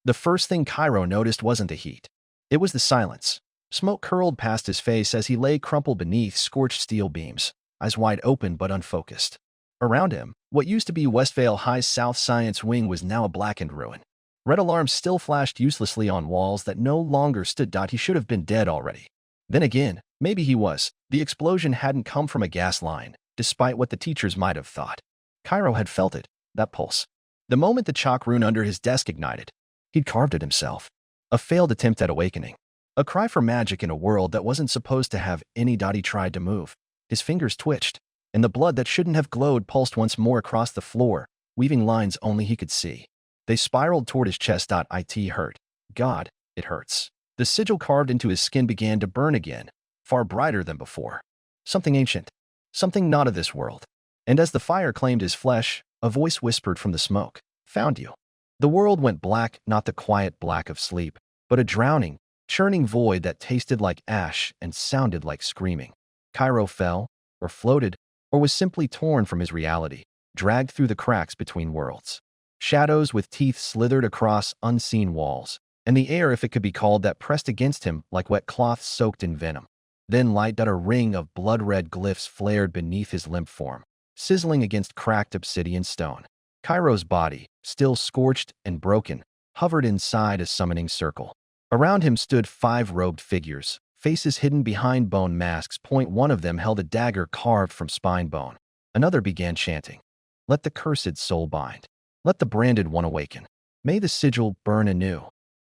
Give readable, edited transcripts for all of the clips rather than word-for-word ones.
The first thing Kairo noticed wasn't the heat. It was the silence. Smoke curled past his face as he lay crumpled beneath scorched steel beams, eyes wide open but unfocused. Around him, what used to be Westvale High's South Science Wing was now a blackened ruin. Red alarms still flashed uselessly on walls that no longer stood. He should have been dead already. Then again, maybe he was. The explosion hadn't come from a gas line, despite what the teachers might have thought. Kairo had felt it, that pulse. The moment the chalk rune under his desk ignited, he'd carved it himself. A failed attempt at awakening. A cry for magic in a world that wasn't supposed to have any. He tried to move. His fingers twitched, and the blood that shouldn't have glowed pulsed once more across the floor, weaving lines only he could see. They spiraled toward his chest. It hurt. God, it hurts. The sigil carved into his skin began to burn again, far brighter than before. Something ancient. Something not of this world. And as the fire claimed his flesh, a voice whispered from the smoke, "Found you." The world went black, not the quiet black of sleep, but a drowning, churning void that tasted like ash and sounded like screaming. Kairo fell, or floated, or was simply torn from his reality, dragged through the cracks between worlds. Shadows with teeth slithered across unseen walls, and the air, if it could be called that, pressed against him like wet cloth soaked in venom. Then light. A ring of blood-red glyphs flared beneath his limp form, sizzling against cracked obsidian stone. Kairo's body, still scorched and broken, hovered inside a summoning circle. Around him stood 5 robed figures, faces hidden behind bone masks. One of them held a dagger carved from spine bone. Another began chanting, "Let the cursed soul bind. Let the branded one awaken. May the sigil burn anew."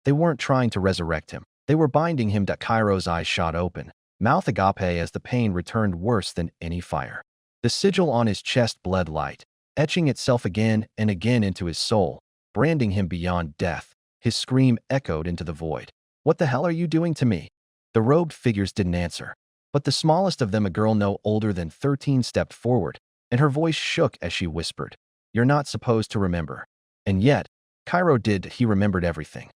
They weren't trying to resurrect him. They were binding him. Kairo's eyes shot open, mouth agape as the pain returned worse than any fire. The sigil on his chest bled light, etching itself again and again into his soul, branding him beyond death. His scream echoed into the void. "What the hell are you doing to me?" The robed figures didn't answer, but the smallest of them, a girl no older than 13, stepped forward, and her voice shook as she whispered, "You're not supposed to remember." And yet, Kairo did. He remembered everything.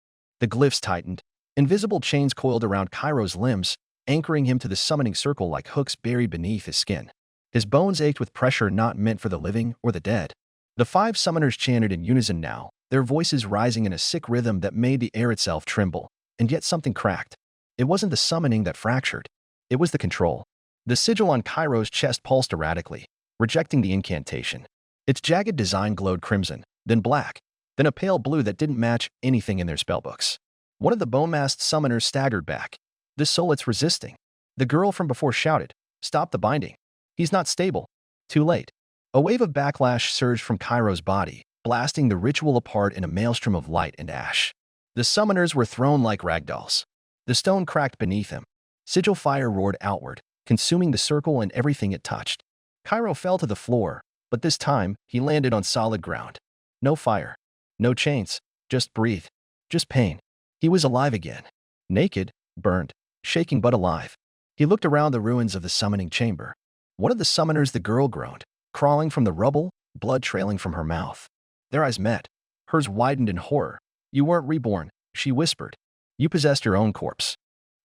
The glyphs tightened. Invisible chains coiled around Kairo's limbs, anchoring him to the summoning circle like hooks buried beneath his skin. His bones ached with pressure not meant for the living or the dead. The 5 summoners chanted in unison now, their voices rising in a sick rhythm that made the air itself tremble. And yet something cracked. It wasn't the summoning that fractured. It was the control. The sigil on Kairo's chest pulsed erratically, rejecting the incantation. Its jagged design glowed crimson, then black, then a pale blue that didn't match anything in their spellbooks. One of the bone-masked summoners staggered back. "This soul, it's resisting." The girl from before shouted, "Stop the binding. He's not stable." Too late. A wave of backlash surged from Kairo's body, blasting the ritual apart in a maelstrom of light and ash. The summoners were thrown like ragdolls. The stone cracked beneath him. Sigil fire roared outward, consuming the circle and everything it touched. Kairo fell to the floor, but this time he landed on solid ground. No fire. No chains. Just breathe. Just pain. He was alive again. Naked, burned, shaking but alive. He looked around the ruins of the summoning chamber. One of the summoners, the girl, groaned, crawling from the rubble, blood trailing from her mouth. Their eyes met. Hers widened in horror. "You weren't reborn," she whispered. "You possessed your own corpse."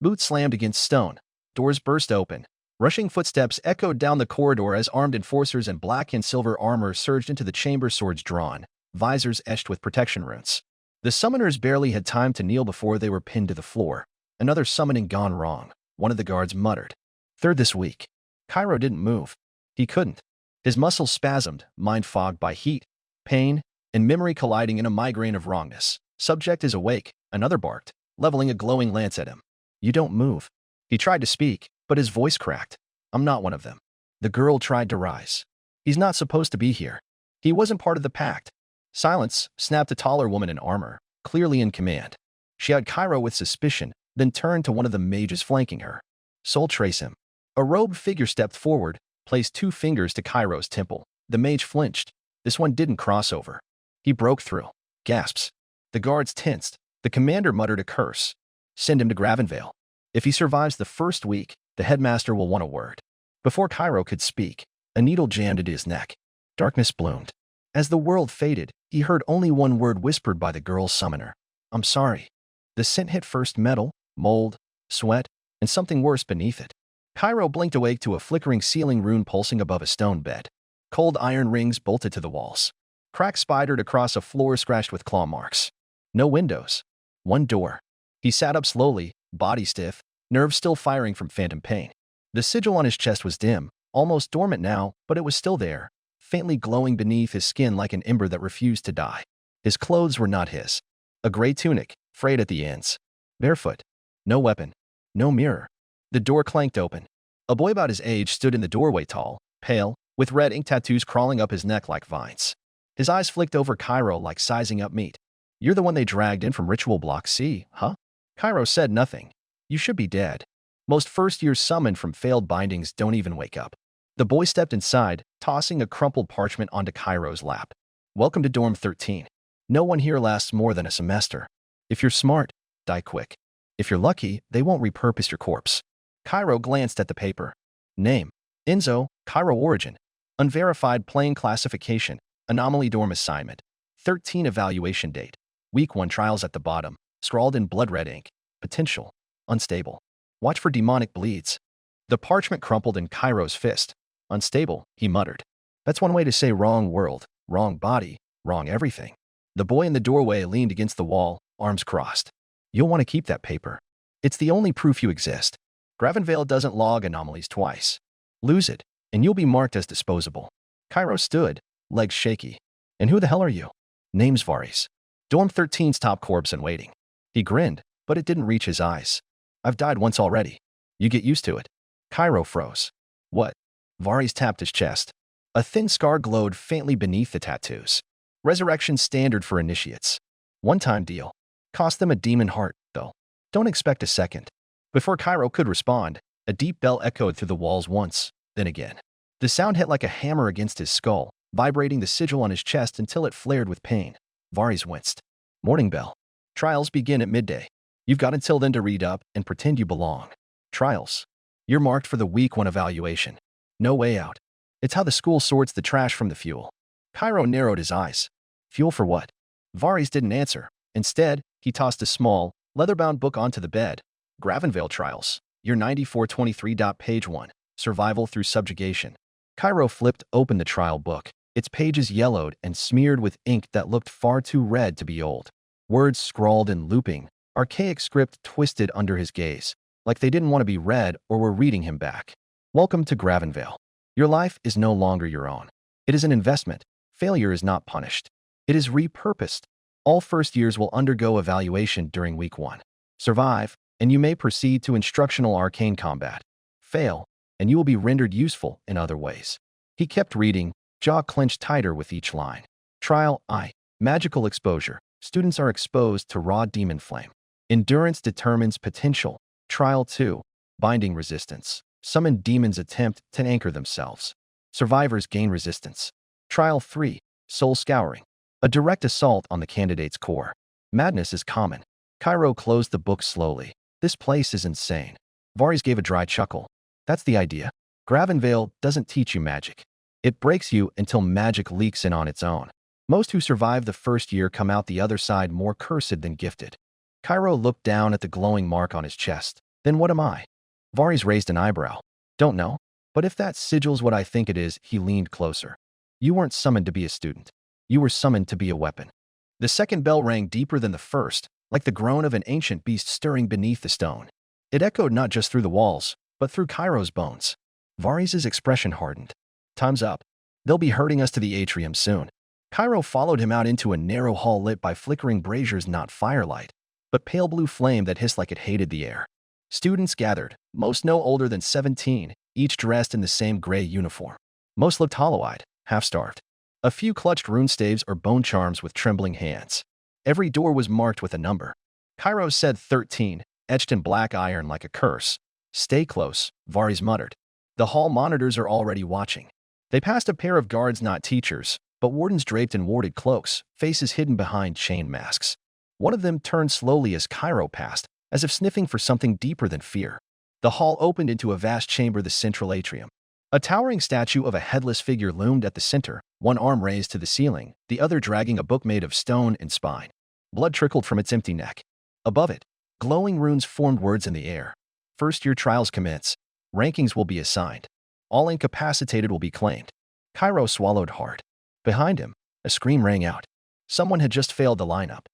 Boots slammed against stone. Doors burst open. Rushing footsteps echoed down the corridor as armed enforcers in black and silver armor surged into the chamber, swords drawn, visors etched with protection runes. The summoners barely had time to kneel before they were pinned to the floor. "Another summoning gone wrong," one of the guards muttered. "Third this week." Kairo didn't move. He couldn't. His muscles spasmed, mind fogged by heat, pain, and memory colliding in a migraine of wrongness. "Subject is awake," another barked, leveling a glowing lance at him. "You don't move." He tried to speak, but his voice cracked. "I'm not one of them." The girl tried to rise. "He's not supposed to be here. He wasn't part of the pact." "Silence," snapped a taller woman in armor, clearly in command. She eyed Kairo with suspicion, then turned to one of the mages flanking her. "Soul, trace him." A robed figure stepped forward, placed 2 fingers to Kairo's temple. The mage flinched. This one didn't cross over. He broke through. Gasps. The guards tensed. The commander muttered a curse. "Send him to Gravenveil. If he survives the first week, the headmaster will want a word." Before Kairo could speak, a needle jammed into his neck. Darkness bloomed. As the world faded, he heard only one word whispered by the girl's summoner. "I'm sorry." The scent hit first metal, mold, sweat, and something worse beneath it. Kairo blinked, awake to a flickering ceiling rune pulsing above a stone bed. Cold iron rings bolted to the walls. Cracks spidered across a floor scratched with claw marks. No windows. One door. He sat up slowly, body stiff, nerves still firing from phantom pain. The sigil on his chest was dim, almost dormant now, but it was still there, faintly glowing beneath his skin like an ember that refused to die. His clothes were not his. A gray tunic, frayed at the ends. Barefoot. No weapon. No mirror. The door clanked open. A boy about his age stood in the doorway, tall, pale, with red ink tattoos crawling up his neck like vines. His eyes flicked over Kairo like sizing up meat. You're the one they dragged in from Ritual Block C, huh? Kairo said nothing. You should be dead. Most first-years summoned from failed bindings don't even wake up. The boy stepped inside, tossing a crumpled parchment onto Kairo's lap. Welcome to Dorm 13. No one here lasts more than a semester. If you're smart, die quick. If you're lucky, they won't repurpose your corpse. Kairo glanced at the paper. Name: Enzo, Kairo origin. Unverified plain classification. Anomaly dorm assignment. 13 evaluation date. Week 1 trials at the bottom, scrawled in blood red ink. Potential. Unstable. Watch for demonic bleeds. The parchment crumpled in Kairo's fist. Unstable, he muttered. That's one way to say wrong world, wrong body, wrong everything. The boy in the doorway leaned against the wall, arms crossed. You'll want to keep that paper. It's the only proof you exist. Gravenveil doesn't log anomalies twice. Lose it, and you'll be marked as disposable. Kairo stood, legs shaky. And who the hell are you? Name's Varis. Dorm 13's top corpse in waiting. He grinned, but it didn't reach his eyes. I've died once already. You get used to it. Kairo froze. What? Varis tapped his chest. A thin scar glowed faintly beneath the tattoos. Resurrection standard for initiates. One-time deal. Cost them a demon heart, though. Don't expect a second. Before Kairo could respond, a deep bell echoed through the walls once, then again. The sound hit like a hammer against his skull, vibrating the sigil on his chest until it flared with pain. Varis winced. Morning bell. Trials begin at midday. You've got until then to read up and pretend you belong. Trials. You're marked for the week 1 evaluation. No way out. It's how the school sorts the trash from the fuel. Kairo narrowed his eyes. Fuel for what? Varis didn't answer. Instead, he tossed a small, leather-bound book onto the bed. Gravenveil Trials. Year 9423. Page 1. Survival through subjugation. Kairo flipped open the trial book. Its pages yellowed and smeared with ink that looked far too red to be old. Words scrawled in looping, archaic script twisted under his gaze, like they didn't want to be read or were reading him back. Welcome to Gravenveil. Your life is no longer your own. It is an investment. Failure is not punished. It is repurposed. All first years will undergo evaluation during week 1. Survive, and you may proceed to instructional arcane combat. Fail, and you will be rendered useful in other ways. He kept reading, jaw clenched tighter with each line. Trial I. Magical exposure. Students are exposed to raw demon flame. Endurance determines potential. Trial 2. Binding resistance. Summoned demons attempt to anchor themselves. Survivors gain resistance. Trial 3. Soul scouring. A direct assault on the candidate's core. Madness is common. Kairo closed the book slowly. This place is insane. Varis gave a dry chuckle. That's the idea. Gravenveil doesn't teach you magic. It breaks you until magic leaks in on its own. Most who survive the first year come out the other side more cursed than gifted. Kairo looked down at the glowing mark on his chest. Then what am I? Varis raised an eyebrow. Don't know. But if that sigil's what I think it is, he leaned closer. You weren't summoned to be a student. You were summoned to be a weapon. The second bell rang deeper than the first, like the groan of an ancient beast stirring beneath the stone. It echoed not just through the walls, but through Kairo's bones. Varis's expression hardened. Time's up. They'll be herding us to the atrium soon. Kairo followed him out into a narrow hall lit by flickering braziers, not firelight, but pale blue flame that hissed like it hated the air. Students gathered, most no older than 17, each dressed in the same gray uniform. Most looked hollow-eyed, half-starved. A few clutched rune staves or bone charms with trembling hands. Every door was marked with a number. Kairo said 13, etched in black iron like a curse. Stay close, Varis muttered. The hall monitors are already watching. They passed a pair of guards, not teachers, but wardens draped in warded cloaks, faces hidden behind chain masks. One of them turned slowly as Kairo passed, as if sniffing for something deeper than fear. The hall opened into a vast chamber, the central atrium. A towering statue of a headless figure loomed at the center, one arm raised to the ceiling, the other dragging a book made of stone and spine. Blood trickled from its empty neck. Above it, glowing runes formed words in the air. First-year trials commence. Rankings will be assigned. All incapacitated will be claimed. Kairo swallowed hard. Behind him, a scream rang out. Someone had just failed the lineup.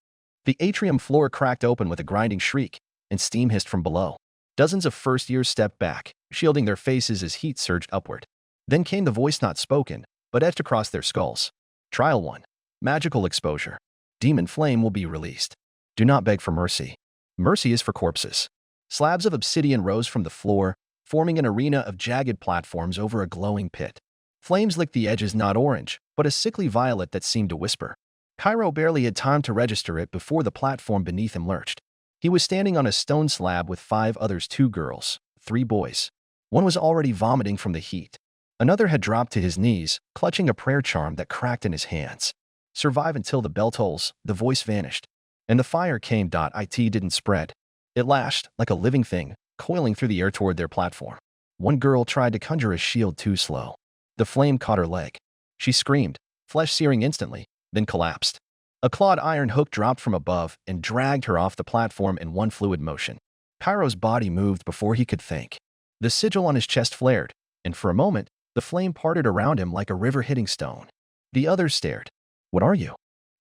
The atrium floor cracked open with a grinding shriek, and steam hissed from below. Dozens of first-years stepped back, shielding their faces as heat surged upward. Then came the voice not spoken, but etched across their skulls. Trial 1. Magical exposure. Demon flame will be released. Do not beg for mercy. Mercy is for corpses. Slabs of obsidian rose from the floor, forming an arena of jagged platforms over a glowing pit. Flames licked the edges, not orange, but a sickly violet that seemed to whisper. Kairo barely had time to register it before the platform beneath him lurched. He was standing on a stone slab with 5 others, 2 girls, 3 boys. One was already vomiting from the heat. Another had dropped to his knees, clutching a prayer charm that cracked in his hands. Survive until the bell tolls, the voice vanished. And the fire came. It didn't spread. It lashed, like a living thing, coiling through the air toward their platform. One girl tried to conjure a shield too slow. The flame caught her leg. She screamed, flesh searing instantly, then collapsed. A clawed iron hook dropped from above and dragged her off the platform in one fluid motion. Kairo's body moved before he could think. The sigil on his chest flared, and for a moment, the flame parted around him like a river hitting stone. The others stared. What are you?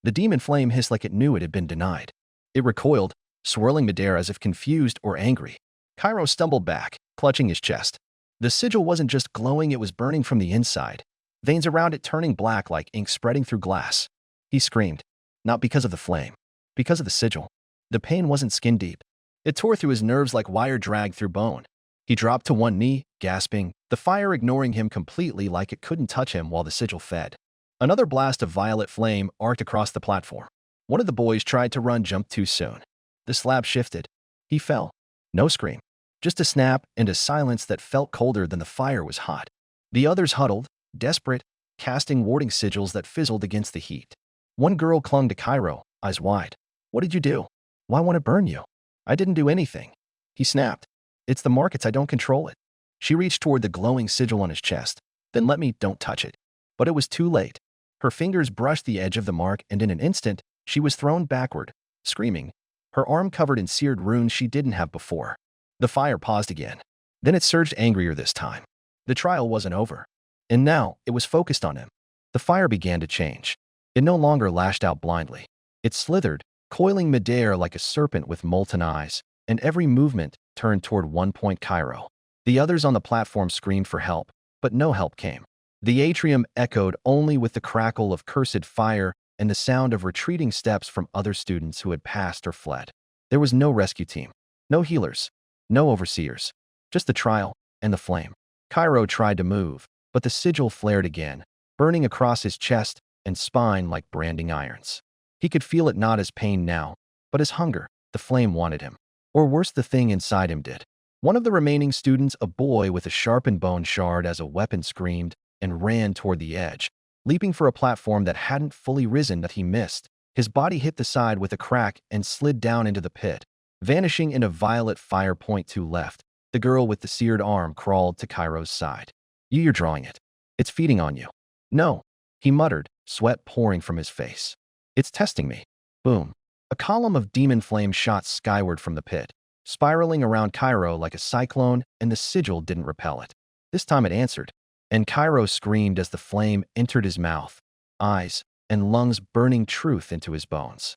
The demon flame hissed like it knew it had been denied. It recoiled, swirling midair as if confused or angry. Kairo stumbled back, clutching his chest. The sigil wasn't just glowing, it was burning from the inside, veins around it turning black like ink spreading through glass. He screamed, not because of the flame, because of the sigil. The pain wasn't skin deep. It tore through his nerves like wire dragged through bone. He dropped to one knee, gasping, the fire ignoring him completely like it couldn't touch him while the sigil fed. Another blast of violet flame arced across the platform. One of the boys tried to run, jumped too soon. The slab shifted. He fell. No scream. Just a snap and a silence that felt colder than the fire was hot. The others huddled, desperate, casting warding sigils that fizzled against the heat. One girl clung to Kairo, eyes wide. What did you do? Why won't it burn you? I didn't do anything. He snapped. It's the markets, I don't control it. She reached toward the glowing sigil on his chest. Then let me, don't touch it. But it was too late. Her fingers brushed the edge of the mark and in an instant, she was thrown backward, screaming, her arm covered in seared runes she didn't have before. The fire paused again. Then it surged angrier this time. The trial wasn't over. And now, it was focused on him. The fire began to change. It no longer lashed out blindly. It slithered, coiling midair like a serpent with molten eyes, and every movement turned toward one point: Kairo. The others on the platform screamed for help, but no help came. The atrium echoed only with the crackle of cursed fire and the sound of retreating steps from other students who had passed or fled. There was no rescue team, no healers, no overseers, just the trial and the flame. Kairo tried to move, but the sigil flared again, burning across his chest and spine like branding irons. He could feel it not as pain now, but as hunger. The flame wanted him. Or worse, the thing inside him did. One of the remaining students, a boy with a sharpened bone shard as a weapon, screamed and ran toward the edge, leaping for a platform that hadn't fully risen that he missed. His body hit the side with a crack and slid down into the pit, vanishing in a violet fire. Point 2 left. The girl with the seared arm crawled to Kairo's side. You're drawing it. It's feeding on you. No, he muttered, sweat pouring from his face. It's testing me. Boom. A column of demon flame shot skyward from the pit, spiraling around Kairo like a cyclone, and the sigil didn't repel it. This time it answered, and Kairo screamed as the flame entered his mouth, eyes, and lungs, burning truth into his bones.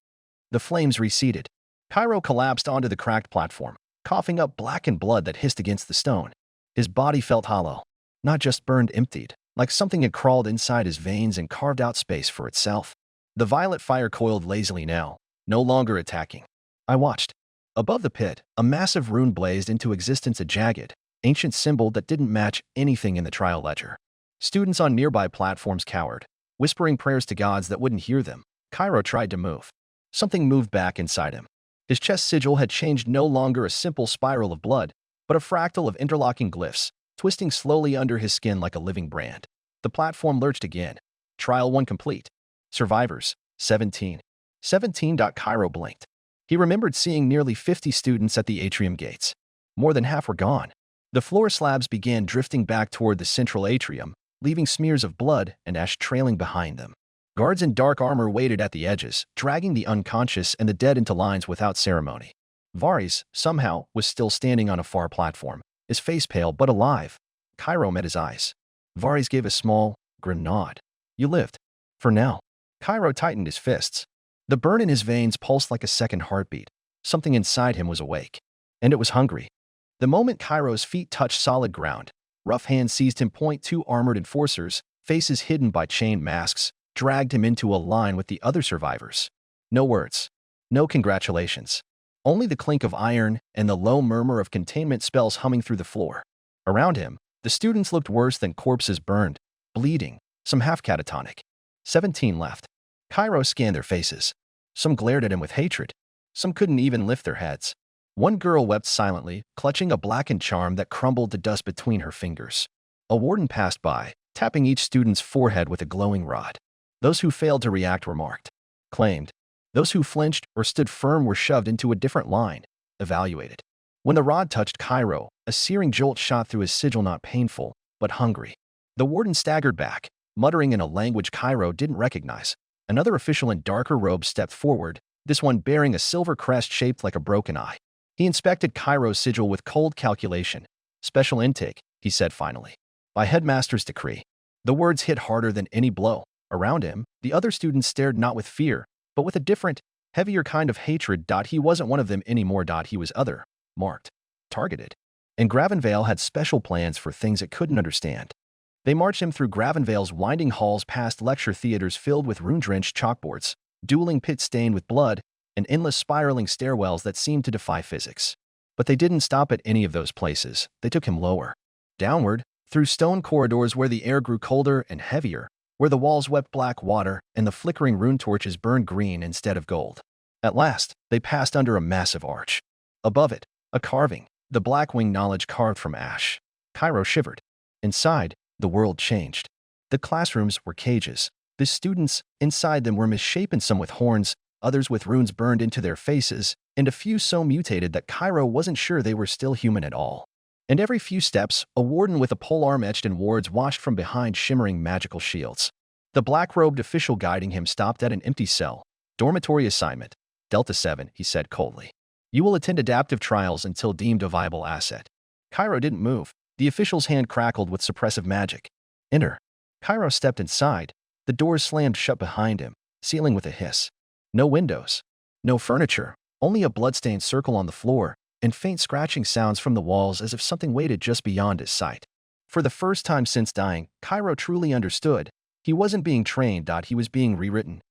The flames receded. Kairo collapsed onto the cracked platform, coughing up blackened blood that hissed against the stone. His body felt hollow, not just burned, emptied, like something had crawled inside his veins and carved out space for itself. The violet fire coiled lazily now, no longer attacking. I watched. Above the pit, a massive rune blazed into existence, a jagged, ancient symbol that didn't match anything in the trial ledger. Students on nearby platforms cowered, whispering prayers to gods that wouldn't hear them. Kairo tried to move. Something moved back inside him. His chest sigil had changed, no longer a simple spiral of blood, but a fractal of interlocking glyphs, twisting slowly under his skin like a living brand. The platform lurched again. Trial 1 complete. Survivors, 17. 17. Kairo blinked. He remembered seeing nearly 50 students at the atrium gates. More than half were gone. The floor slabs began drifting back toward the central atrium, leaving smears of blood and ash trailing behind them. Guards in dark armor waited at the edges, dragging the unconscious and the dead into lines without ceremony. Varys, somehow, was still standing on a far platform, his face pale but alive. Kairo met his eyes. Varys gave a small, grim nod. You lived. For now. Kairo tightened his fists. The burn in his veins pulsed like a second heartbeat. Something inside him was awake. And it was hungry. The moment Kairo's feet touched solid ground, rough hands seized him. Two armored enforcers, faces hidden by chain masks, dragged him into a line with the other survivors. No words. No congratulations. Only the clink of iron and the low murmur of containment spells humming through the floor. Around him, the students looked worse than corpses, burned, bleeding, some half catatonic. 17 left. Kairo scanned their faces. Some glared at him with hatred. Some couldn't even lift their heads. One girl wept silently, clutching a blackened charm that crumbled to dust between her fingers. A warden passed by, tapping each student's forehead with a glowing rod. Those who failed to react were marked, claimed. Those who flinched or stood firm were shoved into a different line, evaluated. When the rod touched Kairo, a searing jolt shot through his sigil, not painful, but hungry. The warden staggered back, muttering in a language Kairo didn't recognize. Another official in darker robes stepped forward, this one bearing a silver crest shaped like a broken eye. He inspected Kairo's sigil with cold calculation. Special intake, he said finally. By headmaster's decree. The words hit harder than any blow. Around him, the other students stared not with fear, but with a different, heavier kind of hatred. He wasn't one of them anymore. He was other, marked, targeted. And Gravenveil had special plans for things it couldn't understand. They marched him through Gravenveil's winding halls, past lecture theaters filled with rune-drenched chalkboards, dueling pits stained with blood, and endless spiraling stairwells that seemed to defy physics. But they didn't stop at any of those places. They took him lower. Downward, through stone corridors where the air grew colder and heavier, where the walls wept black water and the flickering rune torches burned green instead of gold. At last, they passed under a massive arch. Above it, a carving, the black-winged knowledge carved from ash. Kairo shivered. Inside, the world changed. The classrooms were cages. The students, inside them, were misshapen, some with horns, others with runes burned into their faces, and a few so mutated that Kairo wasn't sure they were still human at all. And every few steps, a warden with a polearm etched in wards watched from behind shimmering magical shields. The black-robed official guiding him stopped at an empty cell. Dormitory assignment. Delta 7, he said coldly. You will attend adaptive trials until deemed a viable asset. Kairo didn't move. The official's hand crackled with suppressive magic. Enter. Kairo stepped inside. The doors slammed shut behind him, sealing with a hiss. No windows. No furniture. Only a bloodstained circle on the floor, and faint scratching sounds from the walls as if something waited just beyond his sight. For the first time since dying, Kairo truly understood. He wasn't being trained. He was being rewritten.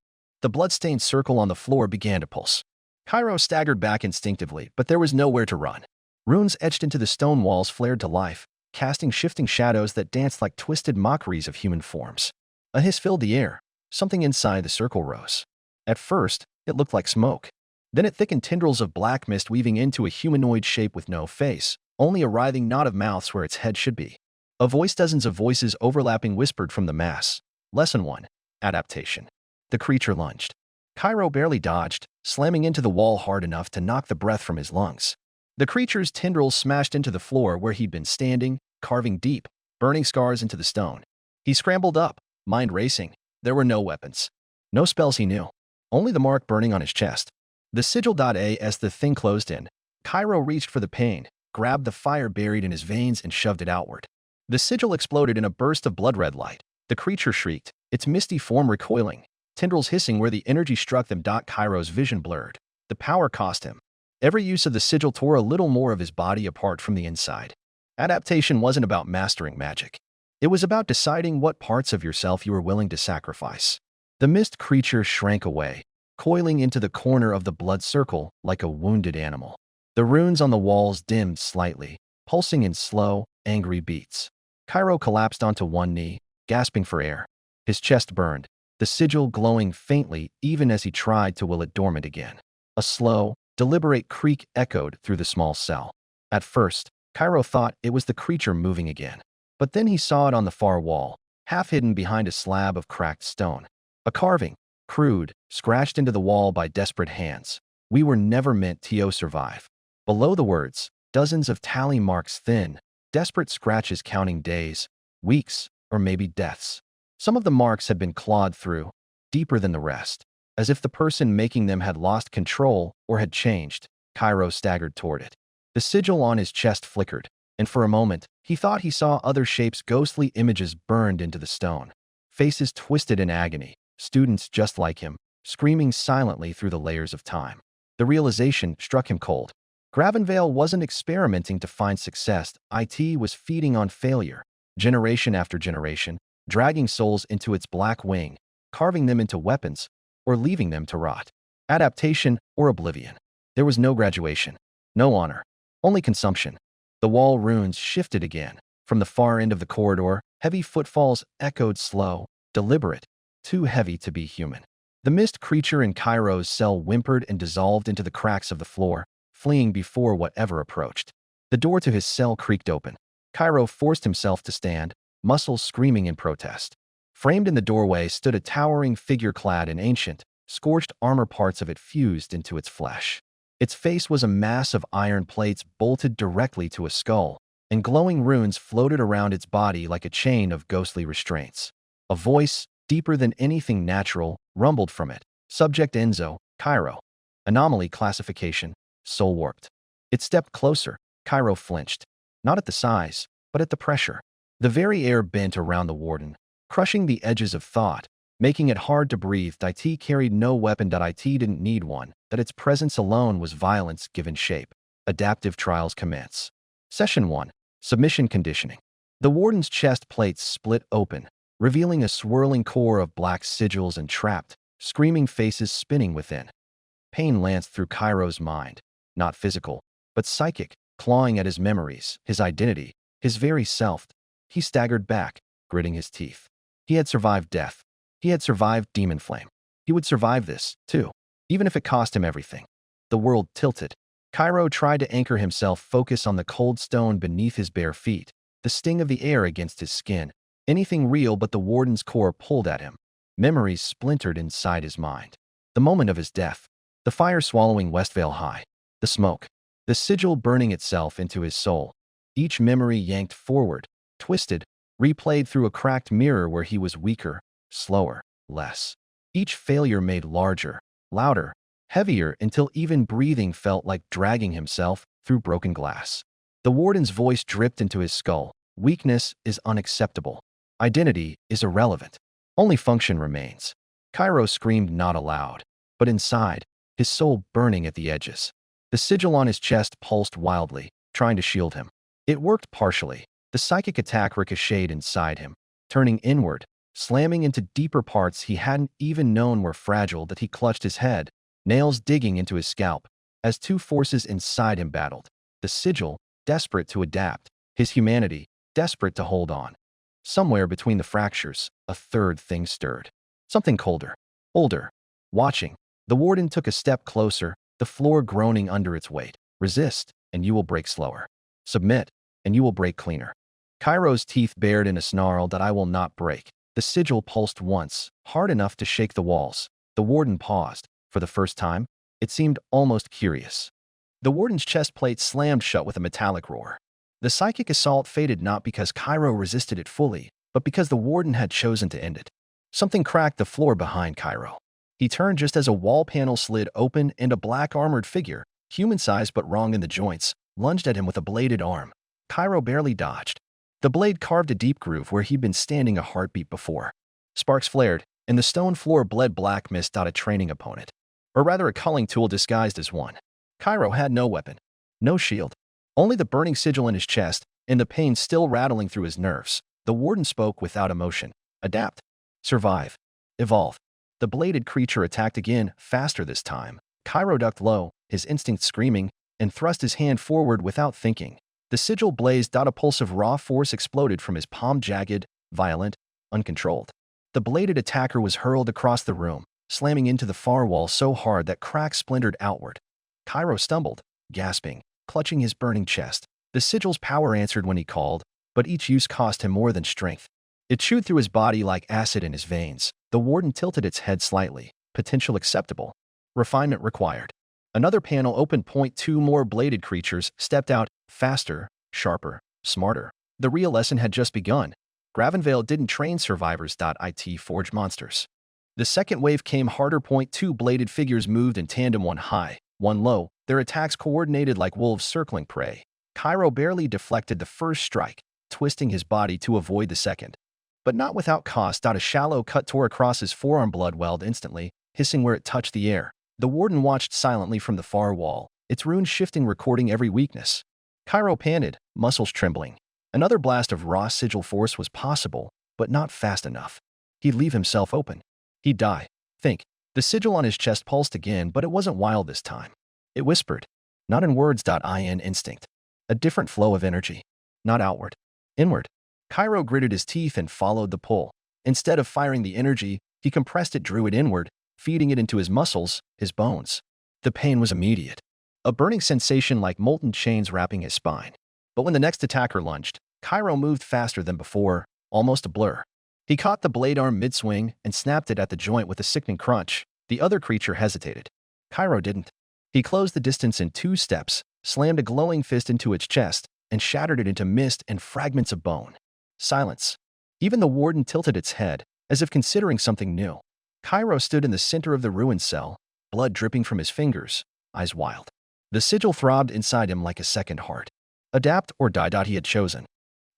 The bloodstained circle on the floor began to pulse. Kairo staggered back instinctively, but there was nowhere to run. Runes etched into the stone walls flared to life, casting shifting shadows that danced like twisted mockeries of human forms. A hiss filled the air. Something inside the circle rose. At first, it looked like smoke. Then it thickened, tendrils of black mist weaving into a humanoid shape with no face, only a writhing knot of mouths where its head should be. A voice, dozens of voices overlapping, whispered from the mass. Lesson 1. Adaptation. The creature lunged. Kairo barely dodged, slamming into the wall hard enough to knock the breath from his lungs. The creature's tendrils smashed into the floor where he'd been standing, carving deep, burning scars into the stone. He scrambled up, mind racing. There were no weapons. No spells he knew. Only the mark burning on his chest. The sigil. As the thing closed in, Kairo reached for the pain, grabbed the fire buried in his veins and shoved it outward. The sigil exploded in a burst of blood-red light. The creature shrieked, its misty form recoiling, tendrils hissing where the energy struck them. Kairo's vision blurred. The power cost him. Every use of the sigil tore a little more of his body apart from the inside. Adaptation wasn't about mastering magic. It was about deciding what parts of yourself you were willing to sacrifice. The mist creature shrank away, coiling into the corner of the blood circle like a wounded animal. The runes on the walls dimmed slightly, pulsing in slow, angry beats. Kairo collapsed onto one knee, gasping for air. His chest burned, the sigil glowing faintly even as he tried to will it dormant again. A slow, deliberate creak echoed through the small cell. At first, Kairo thought it was the creature moving again. But then he saw it on the far wall, half hidden behind a slab of cracked stone. A carving, crude, scratched into the wall by desperate hands. We were never meant to survive. Below the words, dozens of tally marks, thin, desperate scratches counting days, weeks, or maybe deaths. Some of the marks had been clawed through, deeper than the rest, as if the person making them had lost control or had changed. Kairo staggered toward it. The sigil on his chest flickered, and for a moment, he thought he saw other shapes, ghostly images burned into the stone. Faces twisted in agony, students just like him, screaming silently through the layers of time. The realization struck him cold. Gravenveil wasn't experimenting to find success. It was feeding on failure, generation after generation, dragging souls into its black wing, carving them into weapons, or leaving them to rot. Adaptation or oblivion. There was no graduation, no honor, only consumption. The wall runes shifted again. From the far end of the corridor, heavy footfalls echoed slow, deliberate, too heavy to be human. The mist creature in Kairo's cell whimpered and dissolved into the cracks of the floor, fleeing before whatever approached. The door to his cell creaked open. Kairo forced himself to stand, muscles screaming in protest. Framed in the doorway stood a towering figure clad in ancient, scorched armor, parts of it fused into its flesh. Its face was a mass of iron plates bolted directly to a skull, and glowing runes floated around its body like a chain of ghostly restraints. A voice, deeper than anything natural, rumbled from it. Subject Enzo, Kairo. Anomaly classification, soul warped. It stepped closer. Kairo flinched. Not at the size, but at the pressure. The very air bent around the warden, crushing the edges of thought, making it hard to breathe. It carried no weapon. It didn't need one, that its presence alone was violence given shape. Adaptive trials commence. Session 1. Submission conditioning. The warden's chest plates split open, revealing a swirling core of black sigils and trapped, screaming faces spinning within. Pain lanced through Kairo's mind, not physical, but psychic, clawing at his memories, his identity, his very self. He staggered back, gritting his teeth. He had survived death. He had survived demon flame. He would survive this, too, even if it cost him everything. The world tilted. Kairo tried to anchor himself, focus on the cold stone beneath his bare feet, the sting of the air against his skin. Anything real but the warden's core pulled at him. Memories splintered inside his mind. The moment of his death. The fire swallowing Westvale High. The smoke. The sigil burning itself into his soul. Each memory yanked forward, twisted, replayed through a cracked mirror where he was weaker, slower, less. Each failure made larger, louder, heavier, until even breathing felt like dragging himself through broken glass. The warden's voice dripped into his skull. Weakness is unacceptable. Identity is irrelevant. Only function remains. Kairo screamed, not aloud, but inside, his soul burning at the edges. The sigil on his chest pulsed wildly, trying to shield him. It worked partially. The psychic attack ricocheted inside him, turning inward, slamming into deeper parts he hadn't even known were fragile. That he clutched his head, nails digging into his scalp, as two forces inside him battled. The sigil, desperate to adapt, his humanity, desperate to hold on. Somewhere between the fractures, a third thing stirred. Something colder, older, watching. The warden took a step closer, the floor groaning under its weight. Resist, and you will break slower. Submit, and you will break cleaner. Kairo's teeth bared in a snarl that I will not break. The sigil pulsed once, hard enough to shake the walls. The warden paused. For the first time, it seemed almost curious. The warden's chest plate slammed shut with a metallic roar. The psychic assault faded not because Kairo resisted it fully, but because the warden had chosen to end it. Something cracked the floor behind Kairo. He turned just as a wall panel slid open and a black armored figure, human-sized but wrong in the joints, lunged at him with a bladed arm. Kairo barely dodged. The blade carved a deep groove where he'd been standing a heartbeat before. Sparks flared, and the stone floor bled black mist out a training opponent. Or rather a culling tool disguised as one. Kairo had no weapon, no shield. Only the burning sigil in his chest, and the pain still rattling through his nerves. The warden spoke without emotion. Adapt. Survive. Evolve. The bladed creature attacked again, faster this time. Kairo ducked low, his instinct screaming, and thrust his hand forward without thinking. The sigil blazed. A pulse of raw force exploded from his palm, jagged, violent, uncontrolled. The bladed attacker was hurled across the room, slamming into the far wall so hard that cracks splintered outward. Kairo stumbled, gasping, clutching his burning chest. The sigil's power answered when he called, but each use cost him more than strength. It chewed through his body like acid in his veins. The warden tilted its head slightly. Potential acceptable. Refinement required. Another panel opened. Two more bladed creatures stepped out, faster, sharper, smarter. The real lesson had just begun. Gravenveil didn't train survivors. It forged monsters. The second wave came harder. Two bladed figures moved in tandem, one high, one low, their attacks coordinated like wolves circling prey. Kairo barely deflected the first strike, twisting his body to avoid the second. But not without cost. A shallow cut tore across his forearm, blood welled instantly, hissing where it touched the air. The warden watched silently from the far wall, its runes shifting, recording every weakness. Kairo panted, muscles trembling. Another blast of raw sigil force was possible, but not fast enough. He'd leave himself open. He'd die. Think. The sigil on his chest pulsed again, but it wasn't wild this time. It whispered. Not in words. In instinct. A different flow of energy. Not outward. Inward. Kairo gritted his teeth and followed the pull. Instead of firing the energy, he compressed it, drew it inward, feeding it into his muscles, his bones. The pain was immediate. A burning sensation like molten chains wrapping his spine. But when the next attacker lunged, Kairo moved faster than before, almost a blur. He caught the blade arm mid-swing and snapped it at the joint with a sickening crunch. The other creature hesitated. Kairo didn't. He closed the distance in 2 steps, slammed a glowing fist into its chest, and shattered it into mist and fragments of bone. Silence. Even the warden tilted its head, as if considering something new. Kairo stood in the center of the ruined cell, blood dripping from his fingers, eyes wild. The sigil throbbed inside him like a second heart. Adapt or die. He had chosen.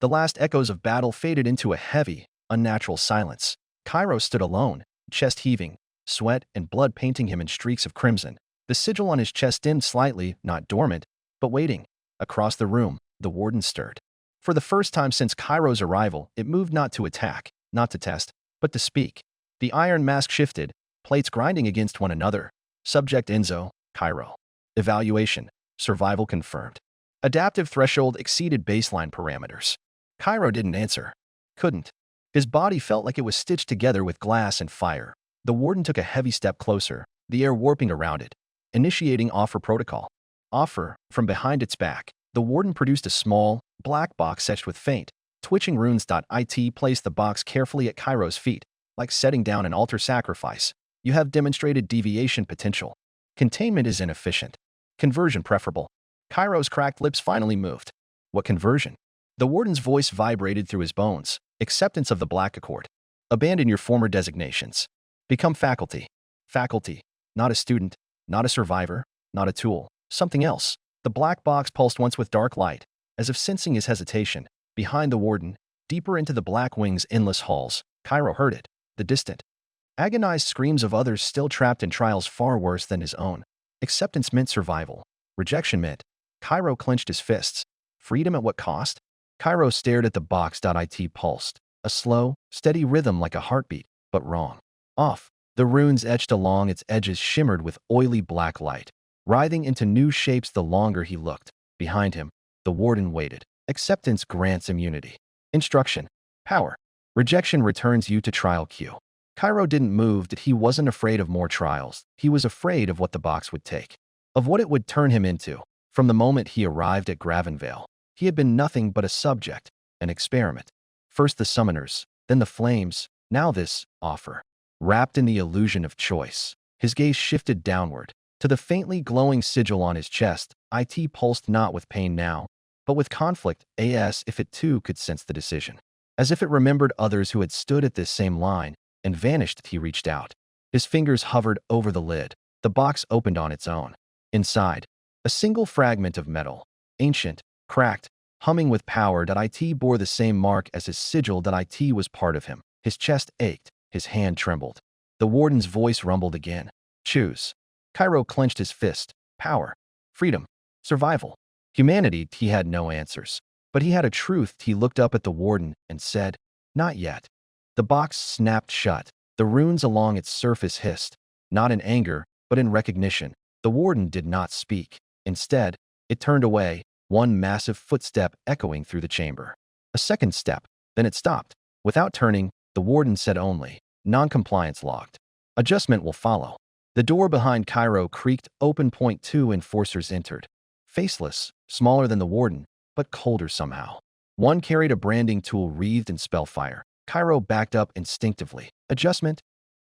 The last echoes of battle faded into a heavy, unnatural silence. Kairo stood alone, chest heaving, sweat and blood painting him in streaks of crimson. The sigil on his chest dimmed slightly, not dormant, but waiting. Across the room, the warden stirred. For the first time since Kairo's arrival, it moved not to attack, not to test, but to speak. The iron mask shifted, plates grinding against one another. Subject Enzo, Kairo. Evaluation. Survival confirmed. Adaptive threshold exceeded baseline parameters. Kairo didn't answer. Couldn't. His body felt like it was stitched together with glass and fire. The warden took a heavy step closer, the air warping around it. Initiating offer protocol. Offer. From behind its back, the warden produced a small, black box etched with faint, twitching runes. It placed the box carefully at Kairo's feet, like setting down an altar sacrifice. You have demonstrated deviation potential. Containment is inefficient. Conversion preferable. Kairo's cracked lips finally moved. What conversion? The warden's voice vibrated through his bones. Acceptance of the Black Accord. Abandon your former designations. Become faculty. Faculty. Not a student. Not a survivor. Not a tool. Something else. The black box pulsed once with dark light, as if sensing his hesitation. Behind the warden, deeper into the black wing's endless halls, Kairo heard it. The distant, agonized screams of others still trapped in trials far worse than his own. Acceptance meant survival. Rejection meant. Kairo clenched his fists. Freedom at what cost? Kairo stared at the box. It pulsed. A slow, steady rhythm like a heartbeat, but wrong. Off. The runes etched along its edges shimmered with oily black light, writhing into new shapes the longer he looked. Behind him, the warden waited. Acceptance grants immunity. Instruction. Power. Rejection returns you to trial queue. Kairo didn't move. He wasn't afraid of more trials. He was afraid of what the box would take. Of what it would turn him into. From the moment he arrived at Gravenveil, he had been nothing but a subject, an experiment. First the summoners, then the flames, now this offer. Wrapped in the illusion of choice, his gaze shifted downward, to the faintly glowing sigil on his chest. It pulsed not with pain now, but with conflict, as if it too could sense the decision. As if it remembered others who had stood at this same line and vanished. He reached out. His fingers hovered over the lid. The box opened on its own. Inside, a single fragment of metal, ancient, cracked, humming with power. It bore the same mark as his sigil. It was part of him. His chest ached. His hand trembled. The warden's voice rumbled again. Choose. Kairo clenched his fist. Power. Freedom. Survival. Humanity. He had no answers. But he had a truth. He looked up at the warden and said, not yet. The box snapped shut. The runes along its surface hissed. Not in anger, but in recognition. The warden did not speak. Instead, it turned away, one massive footstep echoing through the chamber. A second step, then it stopped. Without turning, the warden said only, non-compliance logged. Adjustment will follow. The door behind Kairo creaked open. 2 enforcers entered. Faceless, smaller than the warden, but colder somehow. One carried a branding tool wreathed in spellfire. Kairo backed up instinctively. Adjustment?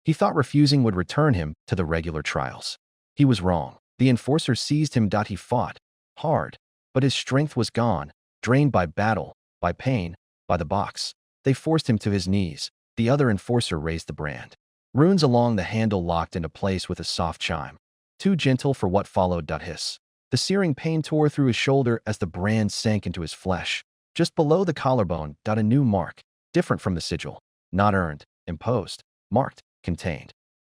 He thought refusing would return him to the regular trials. He was wrong. The enforcer seized him. He fought. Hard. But his strength was gone, drained by battle, by pain, by the box. They forced him to his knees. The other enforcer raised the brand. Runes along the handle locked into place with a soft chime. Too gentle for what followed. Hiss. The searing pain tore through his shoulder as the brand sank into his flesh. Just below the collarbone. A new mark, different from the sigil. Not earned, imposed, marked, contained.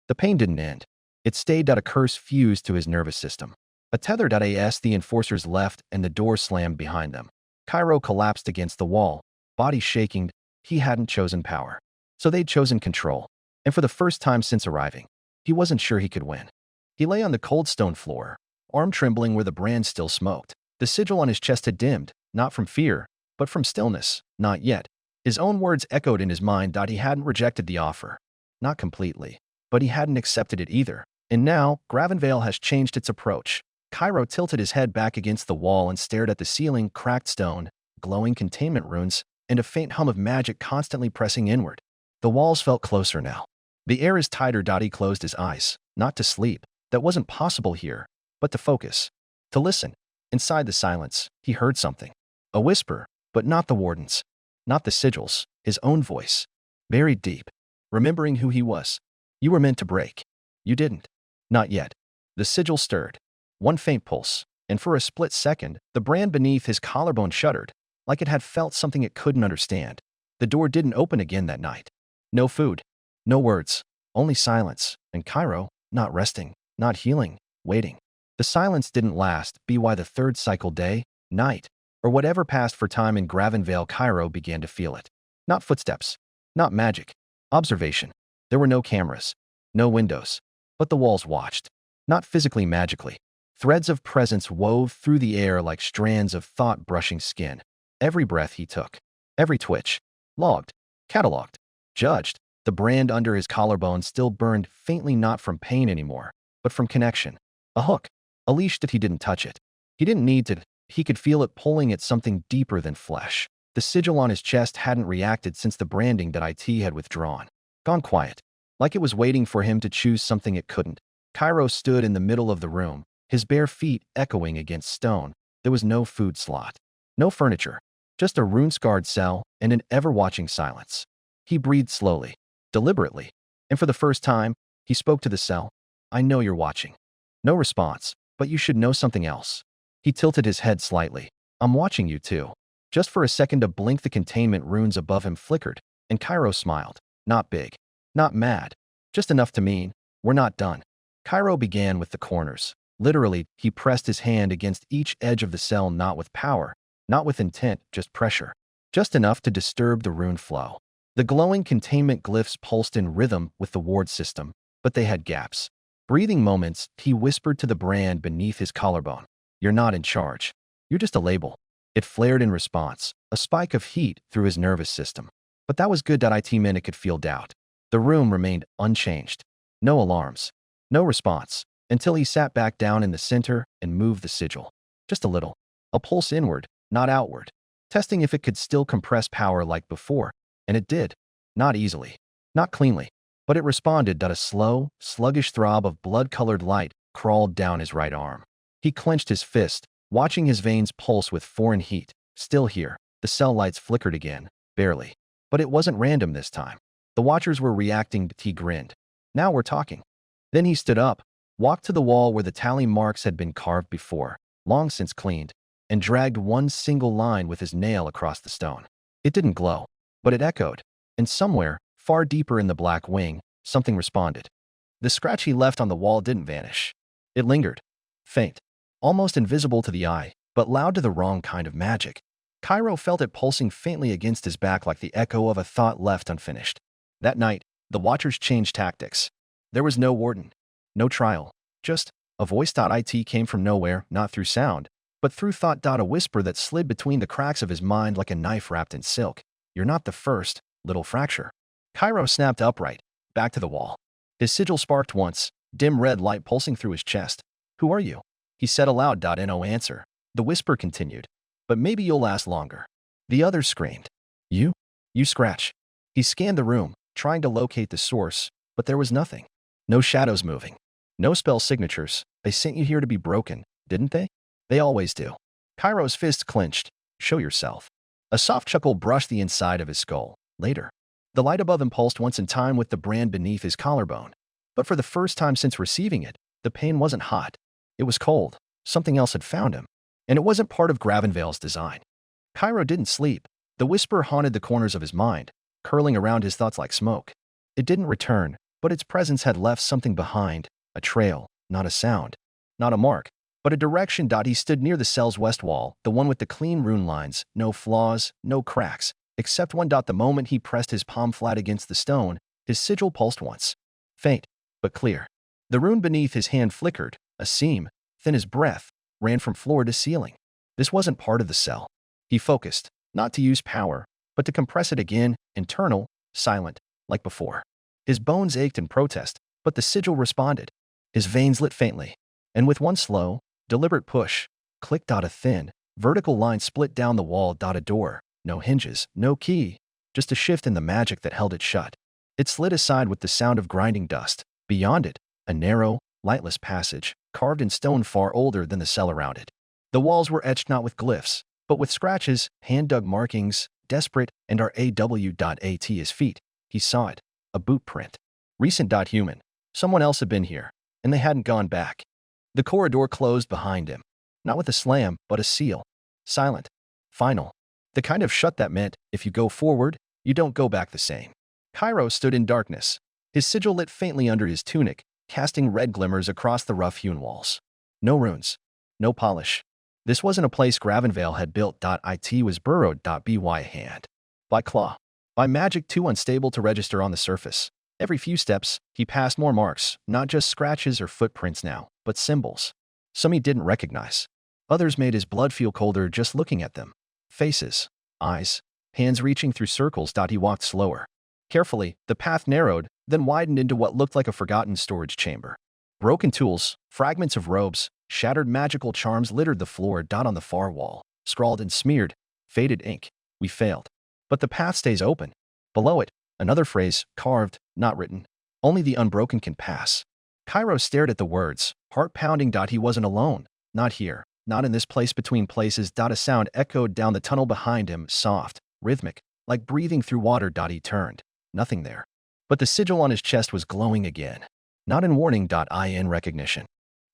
The pain didn't end. It stayed. A curse fused to his nervous system. A tether. As the enforcers left and the door slammed behind them, Kairo collapsed against the wall, body shaking. He hadn't chosen power, so they'd chosen control. And for the first time since arriving, he wasn't sure he could win. He lay on the cold stone floor, arm trembling where the brand still smoked. The sigil on his chest had dimmed, not from fear, but from stillness. Not yet. His own words echoed in his mind. He hadn't rejected the offer. Not completely, but he hadn't accepted it either. And now, Gravenveil has changed its approach. Kairo tilted his head back against the wall and stared at the ceiling, cracked stone, glowing containment runes, and a faint hum of magic constantly pressing inward. The walls felt closer now. The air is tighter. He closed his eyes, not to sleep. That wasn't possible here, but to focus, to listen. Inside the silence, he heard something. A whisper, but not the warden's, not the sigil's, his own voice. Buried deep, remembering who he was. You were meant to break. You didn't. Not yet. The sigil stirred. One faint pulse, and for a split second, the brand beneath his collarbone shuddered, like it had felt something it couldn't understand. The door didn't open again that night. No food, no words, only silence, and Kairo, not resting, not healing, waiting. The silence didn't last. By the third cycle day, night, or whatever passed for time in Gravenveil, Kairo began to feel it. Not footsteps, not magic, observation. There were no cameras, no windows, but the walls watched. Not physically, magically. Threads of presence wove through the air like strands of thought brushing skin. Every breath he took, every twitch, logged, cataloged, judged. The brand under his collarbone still burned faintly, not from pain anymore, but from connection. A hook, a leash. That he didn't touch it. He didn't need to. He could feel it pulling at something deeper than flesh. The sigil on his chest hadn't reacted since the branding that IT had withdrawn. Gone quiet, like it was waiting for him to choose something it couldn't. Kairo stood in the middle of the room, his bare feet echoing against stone. There was no food slot, no furniture, just a rune-scarred cell and an ever-watching silence. He breathed slowly, deliberately, and for the first time, he spoke to the cell. I know you're watching. No response, but you should know something else. He tilted his head slightly. I'm watching you too. Just for a second, a blink, the containment runes above him flickered, and Kairo smiled. Not big, not mad, just enough to mean, we're not done. Kairo began with the corners. Literally, he pressed his hand against each edge of the cell, not with power, not with intent, just pressure. Just enough to disturb the rune flow. The glowing containment glyphs pulsed in rhythm with the ward system, but they had gaps. Breathing moments. He whispered to the brand beneath his collarbone. You're not in charge. You're just a label. It flared in response, a spike of heat through his nervous system. But that was good. IT meant it could feel doubt. The room remained unchanged. No alarms, no response, until he sat back down in the center and moved the sigil. Just a little. A pulse inward, not outward. Testing if it could still compress power like before. And it did. Not easily. Not cleanly. But it responded. A slow, sluggish throb of blood-colored light crawled down his right arm. He clenched his fist, watching his veins pulse with foreign heat. Still here. The cell lights flickered again, barely. But it wasn't random this time. The watchers were reacting. He grinned. Now we're talking. Then he stood up, walked to the wall where the tally marks had been carved before, long since cleaned, and dragged one single line with his nail across the stone. It didn't glow, but it echoed, and somewhere, far deeper in the black wing, something responded. The scratch he left on the wall didn't vanish. It lingered, faint, almost invisible to the eye, but loud to the wrong kind of magic. Kairo felt it pulsing faintly against his back like the echo of a thought left unfinished. That night, the watchers changed tactics. There was no warden, no trial, just a voice. It came from nowhere, not through sound, but through thought. A whisper that slid between the cracks of his mind like a knife wrapped in silk. You're not the first, little fracture. Kairo snapped upright, back to the wall. His sigil sparked once, dim red light pulsing through his chest. Who are you? He said aloud. No answer. The whisper continued. But maybe you'll last longer. The others screamed. You? You scratch. He scanned the room, trying to locate the source, but there was nothing. No shadows moving. No spell signatures. They sent you here to be broken, didn't they? They always do. Kairo's fists clenched. Show yourself. A soft chuckle brushed the inside of his skull. Later. The light above him pulsed once in time with the brand beneath his collarbone. But for the first time since receiving it, the pain wasn't hot. It was cold. Something else had found him. And it wasn't part of Gravenveil's design. Kairo didn't sleep. The whisper haunted the corners of his mind, curling around his thoughts like smoke. It didn't return, but its presence had left something behind, a trail, not a sound, not a mark, but a direction. He stood near the cell's west wall, the one with the clean rune lines, no flaws, no cracks, except one. The moment he pressed his palm flat against the stone, his sigil pulsed once. Faint, but clear. The rune beneath his hand flickered, a seam, thin as breath, ran from floor to ceiling. This wasn't part of the cell. He focused, not to use power, but to compress it again, internal, silent, like before. His bones ached in protest, but the sigil responded. His veins lit faintly, and with one slow, deliberate push, clicked. A thin, vertical line split down the wall. A door, no hinges, no key, just a shift in the magic that held it shut. It slid aside with the sound of grinding dust. Beyond it, a narrow, lightless passage, carved in stone far older than the cell around it. The walls were etched not with glyphs, but with scratches, hand-dug markings, desperate, and RAW.AT his feet. He saw it, a boot print. Recent. Human. Someone else had been here, and they hadn't gone back. The corridor closed behind him, not with a slam, but a seal. Silent. Final. The kind of shut that meant, if you go forward, you don't go back the same. Kairo stood in darkness. His sigil lit faintly under his tunic, casting red glimmers across the rough-hewn walls. No runes. No polish. This wasn't a place Gravenveil had built. It was burrowed. By hand. By claw. By magic too unstable to register on the surface. Every few steps, he passed more marks, not just scratches or footprints now, but symbols. Some he didn't recognize. Others made his blood feel colder just looking at them. Faces. Eyes. Hands reaching through circles. He walked slower. Carefully, the path narrowed, then widened into what looked like a forgotten storage chamber. Broken tools, fragments of robes, shattered magical charms littered the floor. On the far wall, scrawled and smeared, faded ink. We failed. But the path stays open. Below it, another phrase, carved, not written. Only the unbroken can pass. Kairo stared at the words, heart pounding. He wasn't alone. Not here. Not in this place between places. A sound echoed down the tunnel behind him, soft, rhythmic, like breathing through water. He turned. Nothing there. But the sigil on his chest was glowing again. Not in warning. In recognition.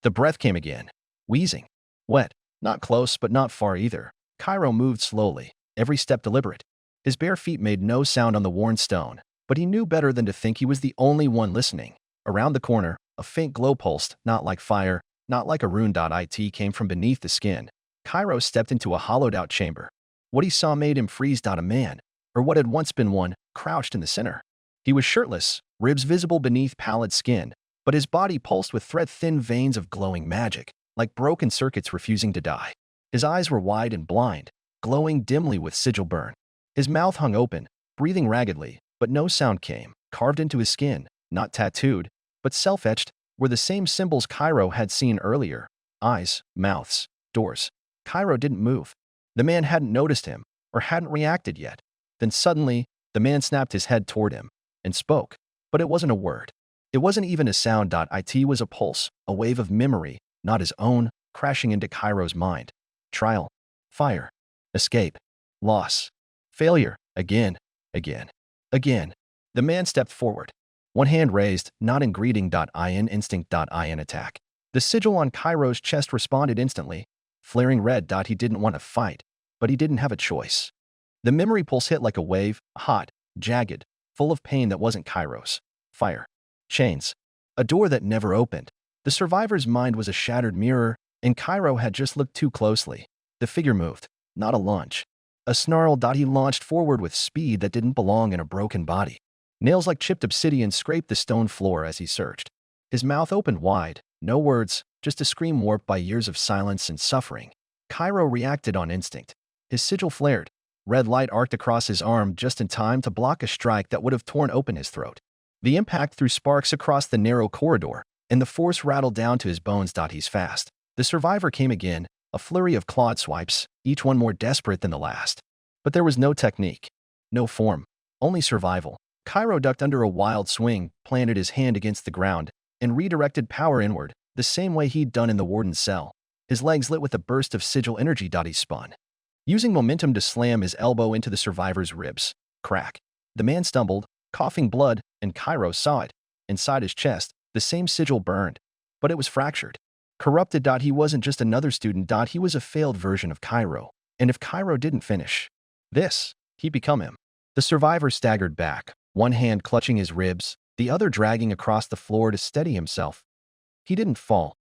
The breath came again. Wheezing. Wet. Not close, but not far either. Kairo moved slowly, every step deliberate. His bare feet made no sound on the worn stone, but he knew better than to think he was the only one listening. Around the corner, a faint glow pulsed, not like fire, not like a rune. It came from beneath the skin. Kairo stepped into a hollowed-out chamber. What he saw made him freeze. A man, or what had once been one, crouched in the center. He was shirtless, ribs visible beneath pallid skin, but his body pulsed with thread-thin veins of glowing magic, like broken circuits refusing to die. His eyes were wide and blind, glowing dimly with sigil burn. His mouth hung open, breathing raggedly, but no sound came. Carved into his skin, not tattooed, but self-etched, were the same symbols Kairo had seen earlier. Eyes, mouths, doors. Kairo didn't move. The man hadn't noticed him, or hadn't reacted yet. Then suddenly, the man snapped his head toward him, and spoke. But it wasn't a word. It wasn't even a sound. It was a pulse, a wave of memory, not his own, crashing into Kairo's mind. Trial. Fire. Escape. Loss. Failure. Again. Again. Again. The man stepped forward. One hand raised, not in greeting. In instinct. In attack. The sigil on Kairo's chest responded instantly, flaring red. He didn't want to fight, but he didn't have a choice. The memory pulse hit like a wave, hot, jagged, full of pain that wasn't Kairo's. Fire. Chains. A door that never opened. The survivor's mind was a shattered mirror, and Kairo had just looked too closely. The figure moved. Not a lunge. A snarl. He launched forward with speed that didn't belong in a broken body. Nails like chipped obsidian scraped the stone floor as he searched. His mouth opened wide. No words, just a scream warped by years of silence and suffering. Kairo reacted on instinct. His sigil flared. Red light arced across his arm just in time to block a strike that would have torn open his throat. The impact threw sparks across the narrow corridor, and the force rattled down to his bones. He's fast. The survivor came again, a flurry of clawed swipes, each one more desperate than the last. But there was no technique, no form, only survival. Kairo ducked under a wild swing, planted his hand against the ground, and redirected power inward, the same way he'd done in the warden's cell. His legs lit with a burst of sigil energy. He spun, using momentum to slam his elbow into the survivor's ribs. Crack. The man stumbled, coughing blood, and Kairo saw it. Inside his chest, the same sigil burned, but it was fractured. Corrupted. He wasn't just another student. He was a failed version of Kairo. And if Kairo didn't finish this, he'd become him. The survivor staggered back, one hand clutching his ribs, the other dragging across the floor to steady himself. He didn't fall.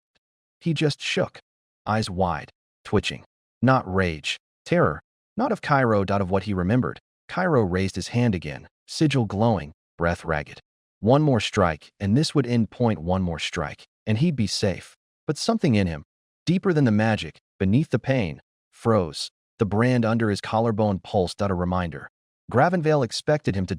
He just shook, eyes wide, twitching. Not rage, terror, not of Kairo, of what he remembered. Kairo raised his hand again, sigil glowing, breath ragged. One more strike, and this would end point. One more strike, and he'd be safe. But something in him, deeper than the magic, beneath the pain, froze. The brand under his collarbone pulsed. A reminder. Gravenveil expected him to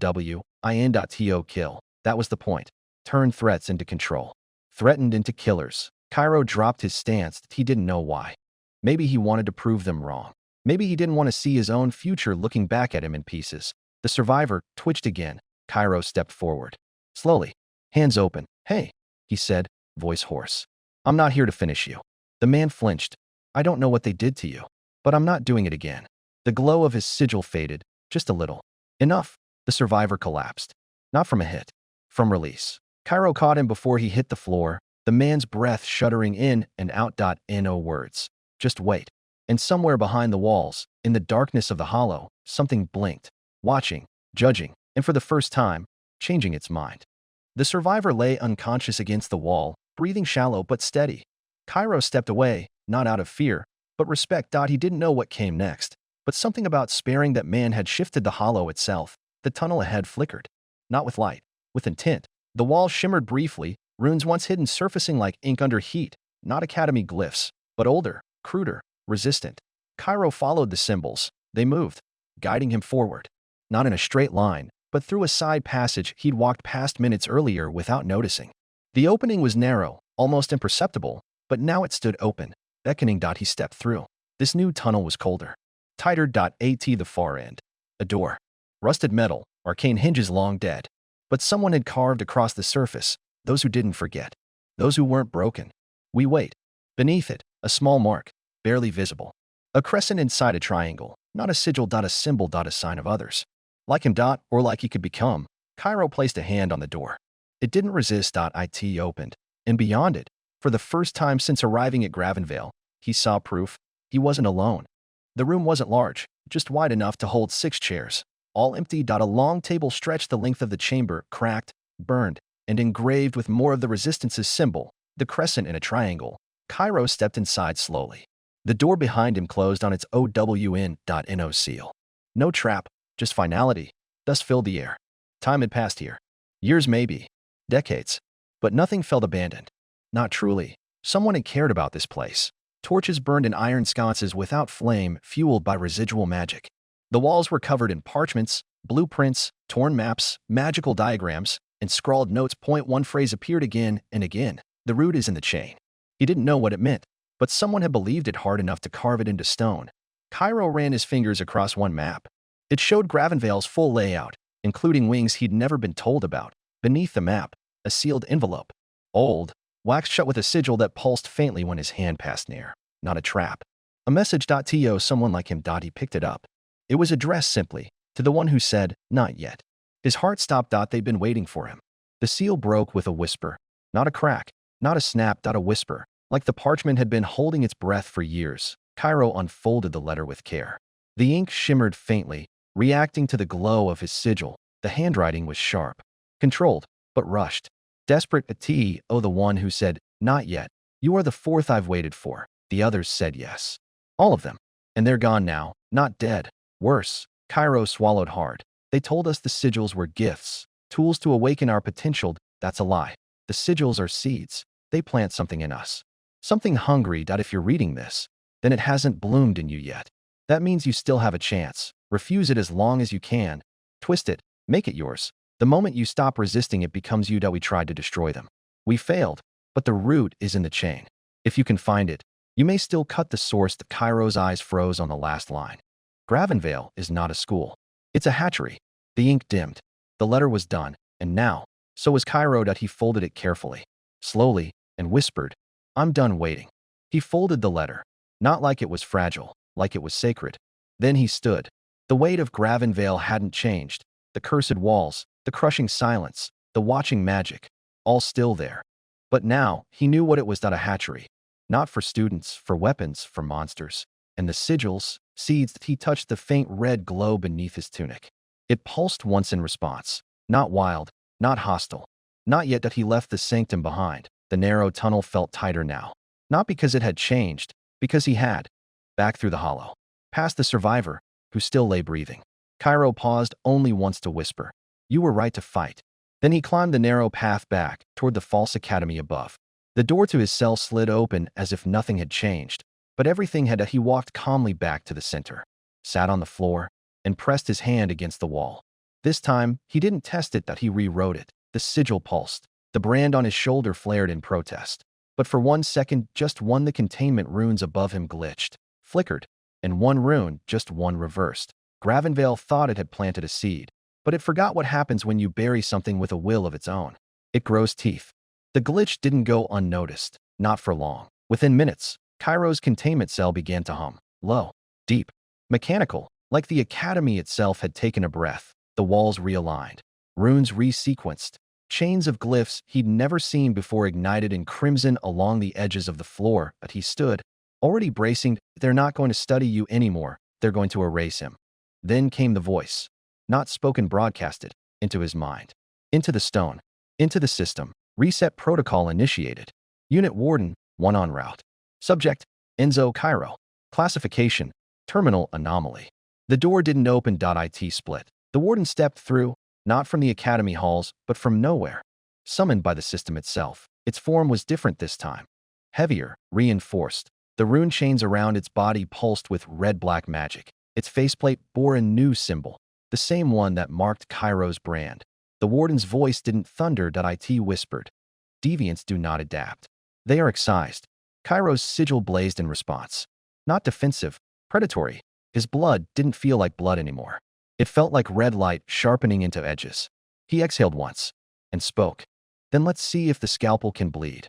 win.to kill. That was the point. Turn threats into control. Threatened into killers. Kairo dropped his stance. He didn't know why. Maybe he wanted to prove them wrong. Maybe he didn't want to see his own future looking back at him in pieces. The survivor twitched again. Kairo stepped forward. Slowly, hands open. Hey, he said, voice hoarse. I'm not here to finish you. The man flinched. I don't know what they did to you, but I'm not doing it again. The glow of his sigil faded, just a little. Enough. The survivor collapsed. Not from a hit, from release. Kairo caught him before he hit the floor, the man's breath shuddering in and out. No words. Just wait. And somewhere behind the walls, in the darkness of the hollow, something blinked, watching, judging, and for the first time, changing its mind. The survivor lay unconscious against the wall, breathing shallow but steady. Kairo stepped away, not out of fear, but respect. He didn't know what came next, but something about sparing that man had shifted the hollow itself. The tunnel ahead flickered. Not with light, with intent. The wall shimmered briefly, runes once hidden surfacing like ink under heat, not academy glyphs, but older, cruder, resistant. Kairo followed the symbols. They moved, guiding him forward. Not in a straight line, but through a side passage he'd walked past minutes earlier without noticing. The opening was narrow, almost imperceptible, but now it stood open, beckoning. He stepped through. This new tunnel was colder. Tighter. At the far end. A door. Rusted metal, arcane hinges long dead. But someone had carved across the surface, those who didn't forget. Those who weren't broken. We wait. Beneath it, a small mark, barely visible. A crescent inside a triangle, not a sigil. A symbol. A sign of others. Like him. Or like he could become. Kairo placed a hand on the door. It didn't resist. It opened. And beyond it, for the first time since arriving at Gravenveil, he saw proof. He wasn't alone. The room wasn't large, just wide enough to hold 6 chairs, all empty. A long table stretched the length of the chamber, cracked, burned, and engraved with more of the Resistance's symbol, the crescent in a triangle. Kairo stepped inside slowly. The door behind him closed on its OWN.NO seal. No trap, just finality. Dust filled the air. Time had passed here. Years maybe. Decades. But nothing felt abandoned. Not truly. Someone had cared about this place. Torches burned in iron sconces without flame, fueled by residual magic. The walls were covered in parchments, blueprints, torn maps, magical diagrams, and scrawled notes. One phrase appeared again and again. The root is in the chain. He didn't know what it meant, but someone had believed it hard enough to carve it into stone. Kairo ran his fingers across one map. It showed Gravenveil's full layout, including wings he'd never been told about. Beneath the map, a sealed envelope. Old, waxed shut with a sigil that pulsed faintly when his hand passed near. Not a trap. A message. To someone like him. He picked it up. It was addressed simply, to the one who said, not yet. His heart stopped. They'd been waiting for him. The seal broke with a whisper. Not a crack, not a snap. A whisper, like the parchment had been holding its breath for years. Kairo unfolded the letter with care. The ink shimmered faintly, reacting to the glow of his sigil. The handwriting was sharp, controlled, but rushed. Desperate. The one who said, not yet. You are the 4th I've waited for. The others said yes. All of them. And they're gone now, not dead. Worse. Kairo swallowed hard. They told us the sigils were gifts, tools to awaken our potential. That's a lie. The sigils are seeds. They plant something in us. Something hungry. If you're reading this, then it hasn't bloomed in you yet. That means you still have a chance. Refuse it as long as you can. Twist it. Make it yours. The moment you stop resisting it becomes you. We tried to destroy them. We failed, but the root is in the chain. If you can find it, you may still cut the source. Kairo's eyes froze on the last line. Gravenveil is not a school. It's a hatchery. The ink dimmed. The letter was done, and now, so was Kairo. He folded it carefully, slowly, and whispered, I'm done waiting. He folded the letter, not like it was fragile, like it was sacred. Then he stood. The weight of Gravenveil hadn't changed. The cursed walls, the crushing silence, the watching magic, all still there. But now, he knew what it was. A hatchery. Not for students, for weapons, for monsters. And the sigils, seeds. He touched the faint red glow beneath his tunic. It pulsed once in response. Not wild, not hostile. Not yet that he left the sanctum behind. The narrow tunnel felt tighter now. Not because it had changed, because he had. Back through the hollow. Past the survivor, who still lay breathing. Kairo paused only once to whisper, "You were right to fight." Then he climbed the narrow path back toward the false academy above. The door to his cell slid open as if nothing had changed, but everything had. He walked calmly back to the center, sat on the floor, and pressed his hand against the wall. This time, he didn't test it, that he rewrote it. The sigil pulsed. The brand on his shoulder flared in protest. But for 1 second, just one, the containment runes above him glitched, flickered, and one rune, just one, reversed. Gravenveil thought it had planted a seed, but it forgot what happens when you bury something with a will of its own. It grows teeth. The glitch didn't go unnoticed, not for long. Within minutes, Kairo's containment cell began to hum, low, deep, mechanical, like the academy itself had taken a breath. The walls realigned, runes resequenced, chains of glyphs he'd never seen before ignited in crimson along the edges of the floor. But he stood, already bracing. They're not going to study you anymore, they're going to erase him. Then came the voice, not spoken, broadcasted, into his mind. Into the stone, into the system. Reset protocol initiated. Unit Warden, 1 en route. Subject, Enzo Kairo. Classification, terminal anomaly. The door didn't open. It split. The warden stepped through, not from the academy halls, but from nowhere. Summoned by the system itself. Its form was different this time. Heavier, reinforced. The rune chains around its body pulsed with red-black magic. Its faceplate bore a new symbol, the same one that marked Kairo's brand. The warden's voice didn't thunder. It whispered, "Deviants do not adapt. They are excised." Kairo's sigil blazed in response. Not defensive, predatory. His blood didn't feel like blood anymore. It felt like red light sharpening into edges. He exhaled once and spoke. "Then let's see if the scalpel can bleed."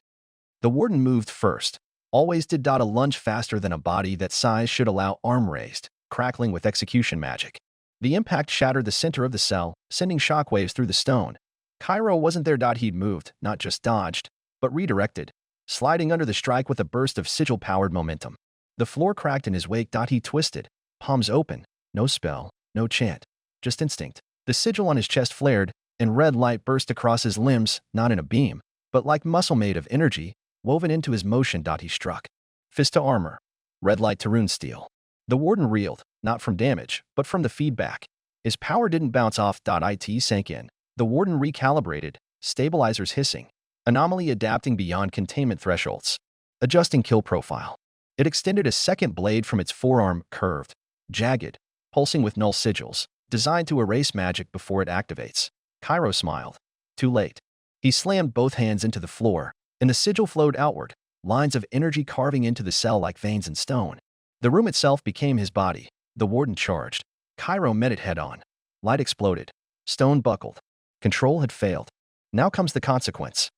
The warden moved first. Always did. A lunge faster than a body that size should allow, arm raised, crackling with execution magic. The impact shattered the center of the cell, sending shockwaves through the stone. Kairo wasn't there. He'd moved, not just dodged, but redirected, sliding under the strike with a burst of sigil-powered momentum. The floor cracked in his wake. He twisted, palms open. No spell, no chant, just instinct. The sigil on his chest flared, and red light burst across his limbs, not in a beam, but like muscle made of energy, woven into his motion. He struck. Fist to armor, red light to rune steel. The warden reeled, not from damage, but from the feedback. His power didn't bounce off. It sank in. The warden recalibrated, stabilizers hissing, anomaly adapting beyond containment thresholds, adjusting kill profile. It extended a second blade from its forearm, curved, jagged, pulsing with null sigils, designed to erase magic before it activates. Kairo smiled. Too late. He slammed both hands into the floor, and the sigil flowed outward, lines of energy carving into the cell like veins in stone. The room itself became his body. The warden charged. Kairo met it head-on. Light exploded. Stone buckled. Control had failed. Now comes the consequence.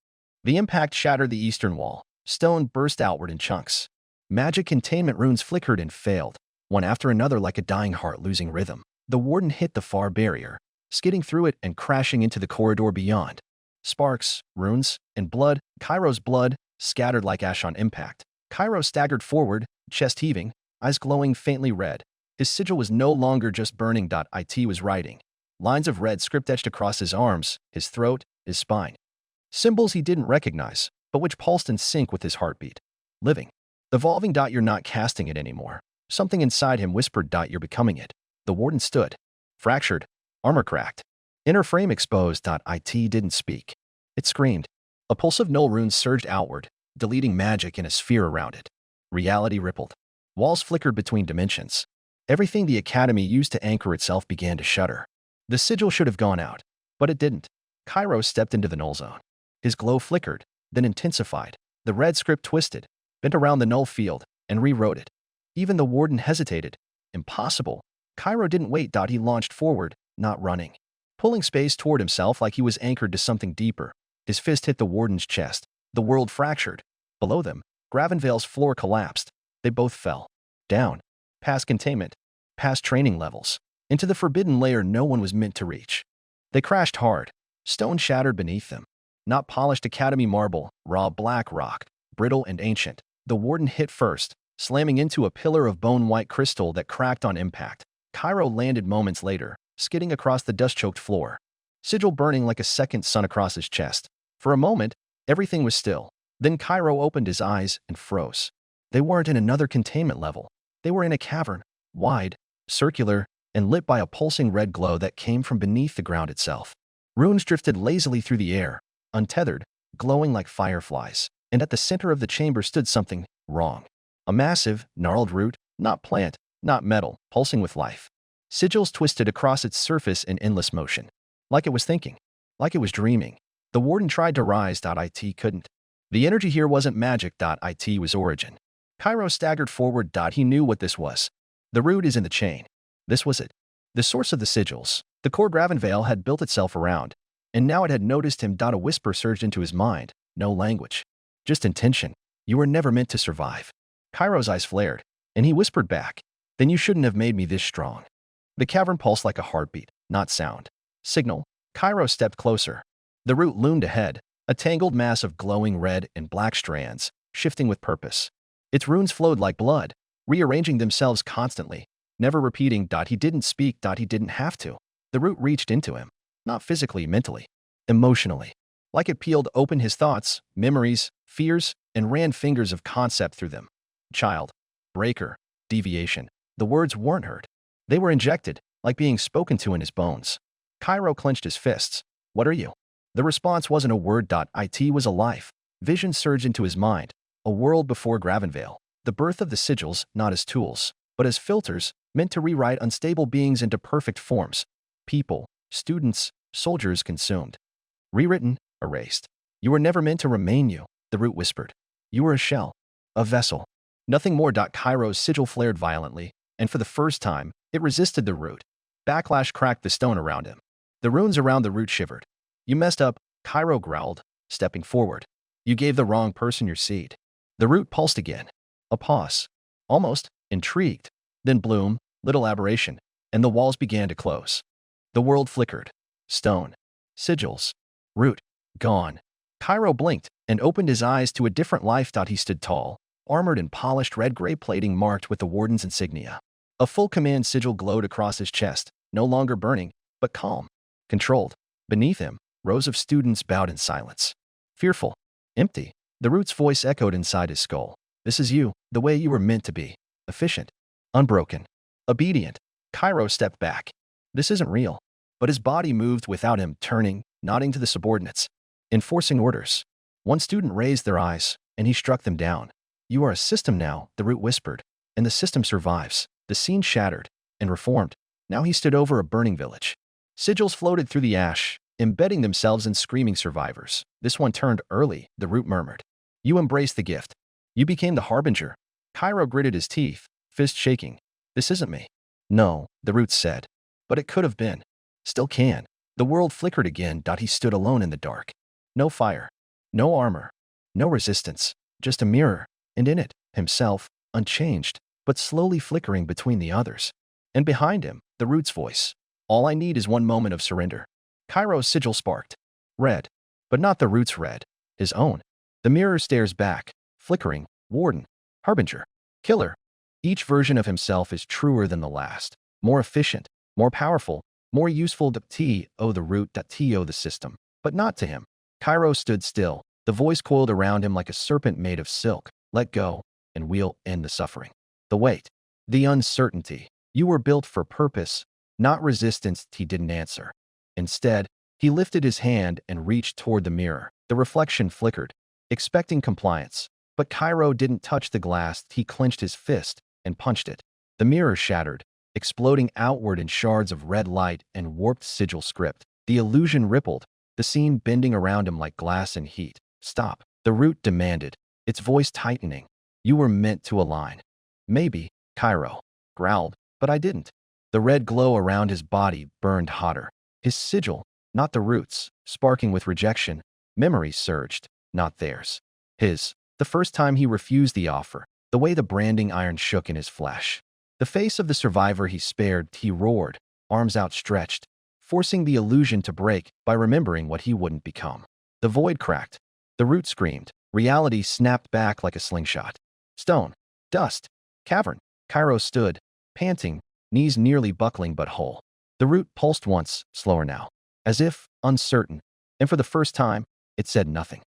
The impact shattered the eastern wall. Stone burst outward in chunks. Magic containment runes flickered and failed, one after another like a dying heart losing rhythm. The warden hit the far barrier, skidding through it and crashing into the corridor beyond. Sparks, runes, and blood, Kairo's blood, scattered like ash on impact. Kairo staggered forward, chest heaving, eyes glowing faintly red. His sigil was no longer just burning. It was writing. Lines of red script etched across his arms, his throat, his spine. Symbols he didn't recognize, but which pulsed in sync with his heartbeat. Living. Evolving. You're not casting it anymore. Something inside him whispered. You're becoming it. The warden stood. Fractured. Armor cracked. Inner frame exposed. It didn't speak. It screamed. A pulse of null runes surged outward, deleting magic in a sphere around it. Reality rippled. Walls flickered between dimensions. Everything the academy used to anchor itself began to shudder. The sigil should have gone out, but it didn't. Kairo stepped into the null zone. His glow flickered, then intensified. The red script twisted, bent around the null field, and rewrote it. Even the warden hesitated. Impossible. Kairo didn't wait. He launched forward, not running, pulling space toward himself like he was anchored to something deeper. His fist hit the warden's chest. The world fractured. Below them, Gravenveil's floor collapsed. They both fell. Down. Past containment. Past training levels. Into the forbidden layer no one was meant to reach. They crashed hard. Stone shattered beneath them. Not polished academy marble, raw black rock, brittle and ancient. The warden hit first, slamming into a pillar of bone-white crystal that cracked on impact. Kairo landed moments later, skidding across the dust-choked floor. Sigil burning like a second sun across his chest. For a moment, everything was still. Then Kairo opened his eyes and froze. They weren't in another containment level. They were in a cavern, wide, circular, and lit by a pulsing red glow that came from beneath the ground itself. Runes drifted lazily through the air, untethered, glowing like fireflies, and at the center of the chamber stood something wrong. A massive, gnarled root, not plant, not metal, pulsing with life. Sigils twisted across its surface in endless motion. Like it was thinking. Like it was dreaming. The warden tried to rise. It couldn't. The energy here wasn't magic. It was origin. Kairo staggered forward. He knew what this was. The root is in the chain. This was it. The source of the sigils. The core Gravenveil had built itself around, and now it had noticed him. A whisper surged into his mind. No language. Just intention. You were never meant to survive. Kairo's eyes flared, and he whispered back, then you shouldn't have made me this strong. The cavern pulsed like a heartbeat, not sound. Signal. Kairo stepped closer. The root loomed ahead, a tangled mass of glowing red and black strands, shifting with purpose. Its runes flowed like blood, rearranging themselves constantly, never repeating. He didn't speak. He didn't have to. The root reached into him, not physically, mentally, emotionally. Like it peeled open his thoughts, memories, fears, and ran fingers of concept through them. Child, breaker, deviation. The words weren't heard. They were injected, like being spoken to in his bones. Kairo clenched his fists. What are you? The response wasn't a word. It was a life. Vision surged into his mind. A world before Gravenveil. The birth of the sigils, not as tools, but as filters, meant to rewrite unstable beings into perfect forms. People, students, soldiers consumed. Rewritten, erased. You were never meant to remain you, the root whispered. You were a shell. A vessel. Nothing more. Kairo's sigil flared violently, and for the first time, it resisted the root. Backlash cracked the stone around him. The runes around the root shivered. You messed up, Kairo growled, stepping forward. You gave the wrong person your seed. The root pulsed again. A pause. Almost, intrigued. Then bloom, little aberration, and the walls began to close. The world flickered. Stone. Sigils. Root. Gone. Kairo blinked and opened his eyes to a different life. He stood tall, armored in polished red-gray plating marked with the warden's insignia. A full command sigil glowed across his chest, no longer burning, but calm, controlled. Beneath him, rows of students bowed in silence. Fearful. Empty. The root's voice echoed inside his skull. This is you, the way you were meant to be. Efficient. Unbroken. Obedient. Kairo stepped back. This isn't real. But his body moved without him, turning, nodding to the subordinates, enforcing orders. One student raised their eyes, and he struck them down. You are a system now, the root whispered, and the system survives. The scene shattered and reformed. Now he stood over a burning village. Sigils floated through the ash, embedding themselves in screaming survivors. This one turned early, the root murmured. You embraced the gift. You became the harbinger. Kairo gritted his teeth, fist shaking. This isn't me. No, the root said. But it could have been. Still can. The world flickered again. He stood alone in the dark. No fire. No armor. No resistance. Just a mirror. And in it, himself, unchanged, but slowly flickering between the others. And behind him, the root's voice. All I need is one moment of surrender. Kairo's sigil sparked. Red. But not the root's red. His own. The mirror stares back, flickering, warden, harbinger, killer. Each version of himself is truer than the last. More efficient, more powerful, more useful. The root. The system. But not to him. Kairo stood still. The voice coiled around him like a serpent made of silk. Let go, and we'll end the suffering. The weight. The uncertainty. You were built for purpose, not resistance. He didn't answer. Instead, he lifted his hand and reached toward the mirror. The reflection flickered, expecting compliance. But Kairo didn't touch the glass. He clenched his fist and punched it. The mirror shattered, exploding outward in shards of red light and warped sigil script. The illusion rippled, the scene bending around him like glass in heat. Stop, the root demanded, its voice tightening. You were meant to align. Maybe, Kairo growled, but I didn't. The red glow around his body burned hotter. His sigil, not the root's, sparking with rejection. Memories surged, not theirs. His. The first time he refused the offer, the way the branding iron shook in his flesh. The face of the survivor he spared. He roared, arms outstretched, forcing the illusion to break by remembering what he wouldn't become. The void cracked. The root screamed. Reality snapped back like a slingshot. Stone. Dust. Cavern. Kairo stood, panting, knees nearly buckling but whole. The root pulsed once, slower now. As if, uncertain. And for the first time, It said nothing.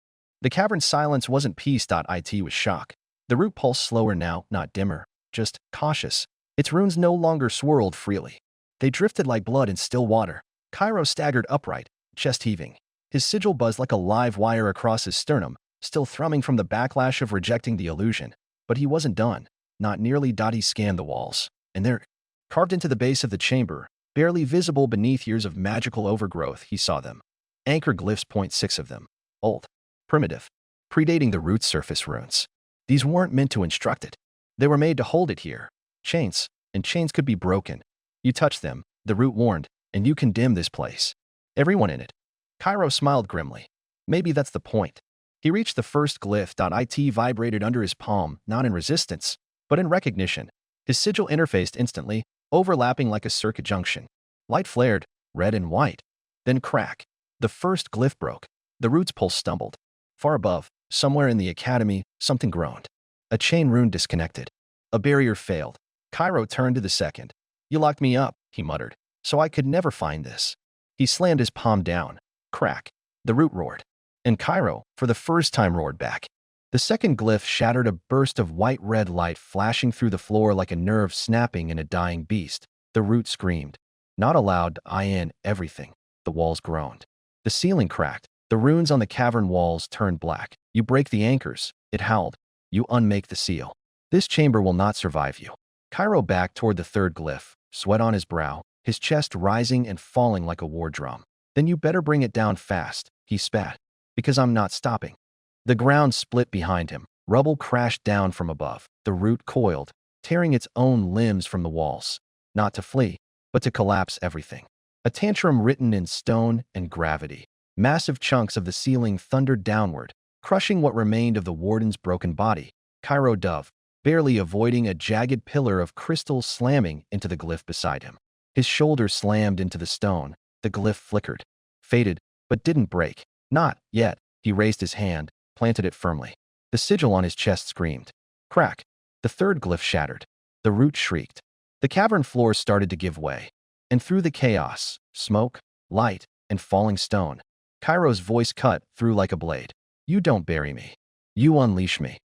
The cavern's silence wasn't peace. It was shock. The root pulsed slower now, not dimmer, just cautious. Its runes no longer swirled freely. They drifted like blood in still water. Kairo staggered upright, chest heaving. His sigil buzzed like a live wire across his sternum, still thrumming from the backlash of rejecting the illusion. But he wasn't done. Not nearly. He scanned the walls. And there, carved into the base of the chamber, barely visible beneath years of magical overgrowth, he saw them. Anchor glyphs. 6 of them. Old. Primitive. Predating the root's surface runes. These weren't meant to instruct it. They were made to hold it here. Chains. And chains could be broken. You touch them, the root warned, and you condemn this place. Everyone in it. Kairo smiled grimly. Maybe that's the point. He reached the first glyph. It vibrated under his palm, not in resistance, but in recognition. His sigil interfaced instantly, overlapping like a circuit junction. Light flared, red and white. Then crack. The first glyph broke. The root's pulse stumbled. Far above, somewhere in the academy, something groaned. A chain rune disconnected. A barrier failed. Kairo turned to the second. You locked me up, he muttered, so I could never find this. He slammed his palm down. Crack. The root roared. And Kairo, for the first time, roared back. The second glyph shattered, a burst of white-red light flashing through the floor like a nerve snapping in a dying beast. The root screamed. Not aloud. Everything. The walls groaned. The ceiling cracked. The runes on the cavern walls turned black. You break the anchors, it howled. You unmake the seal. This chamber will not survive you. Kairo backed toward the third glyph, sweat on his brow, his chest rising and falling like a war drum. Then you better bring it down fast, he spat. Because I'm not stopping. The ground split behind him. Rubble crashed down from above. The root coiled, tearing its own limbs from the walls. Not to flee, but to collapse everything. A tantrum written in stone and gravity. Massive chunks of the ceiling thundered downward, crushing what remained of the warden's broken body. Kairo dove, barely avoiding a jagged pillar of crystal slamming into the glyph beside him. His shoulder slammed into the stone. The glyph flickered, faded, but didn't break. Not yet. He raised his hand, planted it firmly. The sigil on his chest screamed. Crack. The third glyph shattered. The root shrieked. The cavern floor started to give way. And through the chaos, smoke, light, and falling stone, Kairo's voice cut through like a blade. You don't bury me. You unleash me.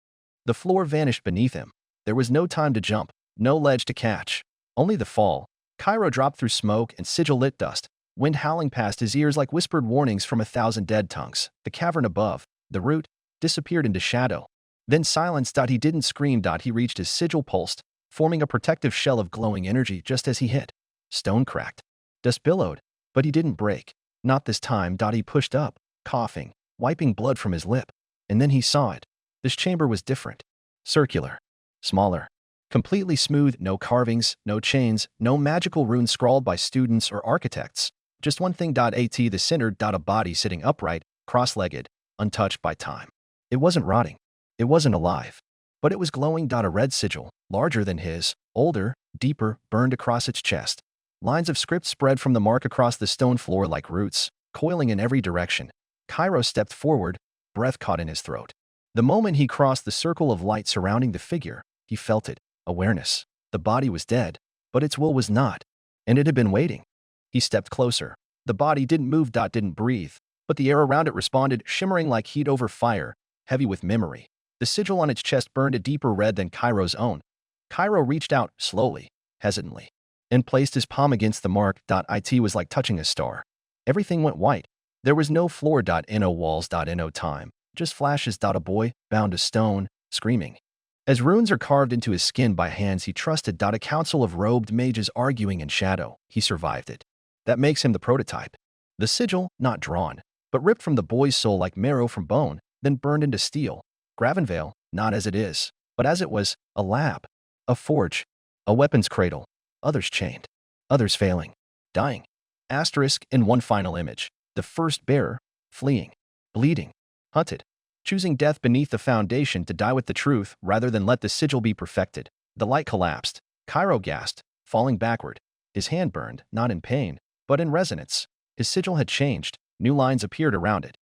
The floor vanished beneath him. There was no time to jump, no ledge to catch. Only the fall. Kairo dropped through smoke and sigil-lit dust, wind howling past his ears like whispered warnings from 1,000 dead tongues. The cavern above, the root, disappeared into shadow. Then silence. He didn't scream. He reached his sigil pulsed, forming a protective shell of glowing energy just as he hit. Stone cracked. Dust billowed, but he didn't break. Not this time. He pushed up, coughing, wiping blood from his lip. And then he saw it. This chamber was different. Circular. Smaller. Completely smooth. No carvings, no chains, no magical runes scrawled by students or architects. Just one thing. At the center. A body sitting upright, cross-legged, untouched by time. It wasn't rotting. It wasn't alive. But it was glowing. A red sigil, larger than his, older, deeper, burned across its chest. Lines of script spread from the mark across the stone floor like roots, coiling in every direction. Kairo stepped forward, breath caught in his throat. The moment he crossed the circle of light surrounding the figure, he felt it. Awareness. The body was dead, but its will was not. And it had been waiting. He stepped closer. The body didn't move. Didn't breathe. But the air around it responded, shimmering like heat over fire, heavy with memory. The sigil on its chest burned a deeper red than Kairo's own. Kairo reached out, slowly, hesitantly, and placed his palm against the mark. It was like touching a star. Everything went white. There was no floor. No walls. No time. Just flashes. A boy, bound to stone, screaming. As runes are carved into his skin by hands he trusted. A council of robed mages arguing in shadow. He survived it. That makes him the prototype. The sigil, not drawn, but ripped from the boy's soul like marrow from bone, then burned into steel. Gravenveil, not as it is, but as it was, a lab, a forge, a weapons cradle. Others chained. Others failing. Dying. Asterisk in one final image. The first bearer, fleeing, bleeding, hunted, choosing death beneath the foundation to die with the truth rather than let the sigil be perfected. The light collapsed. Kairo gasped, falling backward. His hand burned, not in pain, but in resonance. His sigil had changed. New lines appeared around it.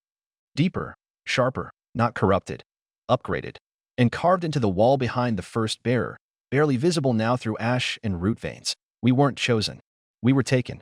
Deeper, sharper, not corrupted. Upgraded. And carved into the wall behind the first bearer, barely visible now through ash and root veins. We weren't chosen. We were taken.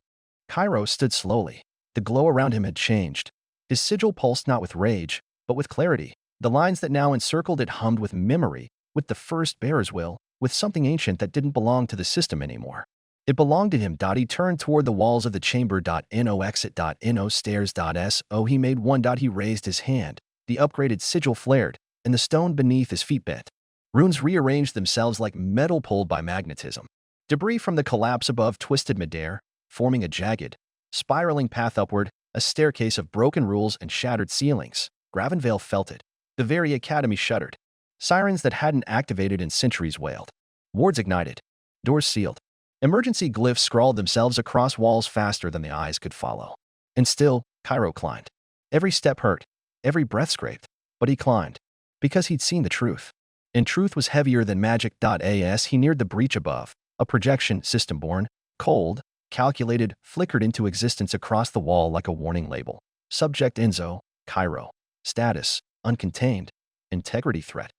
Kairo stood slowly. The glow around him had changed. His sigil pulsed not with rage, but with clarity. The lines that now encircled it hummed with memory, with the first bearer's will, with something ancient that didn't belong to the system anymore. It belonged to him. He turned toward the walls of the chamber. No exit. No stairs. So he made one. He raised his hand. The upgraded sigil flared, and the stone beneath his feet bent. Runes rearranged themselves like metal pulled by magnetism. Debris from the collapse above twisted midair, forming a jagged, spiraling path upward, a staircase of broken rules and shattered ceilings. Gravenveil felt it. The very academy shuddered. Sirens that hadn't activated in centuries wailed. Wards ignited. Doors sealed. Emergency glyphs scrawled themselves across walls faster than the eyes could follow. And still, Kairo climbed. Every step hurt. Every breath scraped. But he climbed. Because he'd seen the truth. And truth was heavier than magic. As he neared the breach above, a projection, system-born, cold, calculated, flickered into existence across the wall like a warning label. Subject Enzo, Kairo. Status, uncontained. Integrity threat.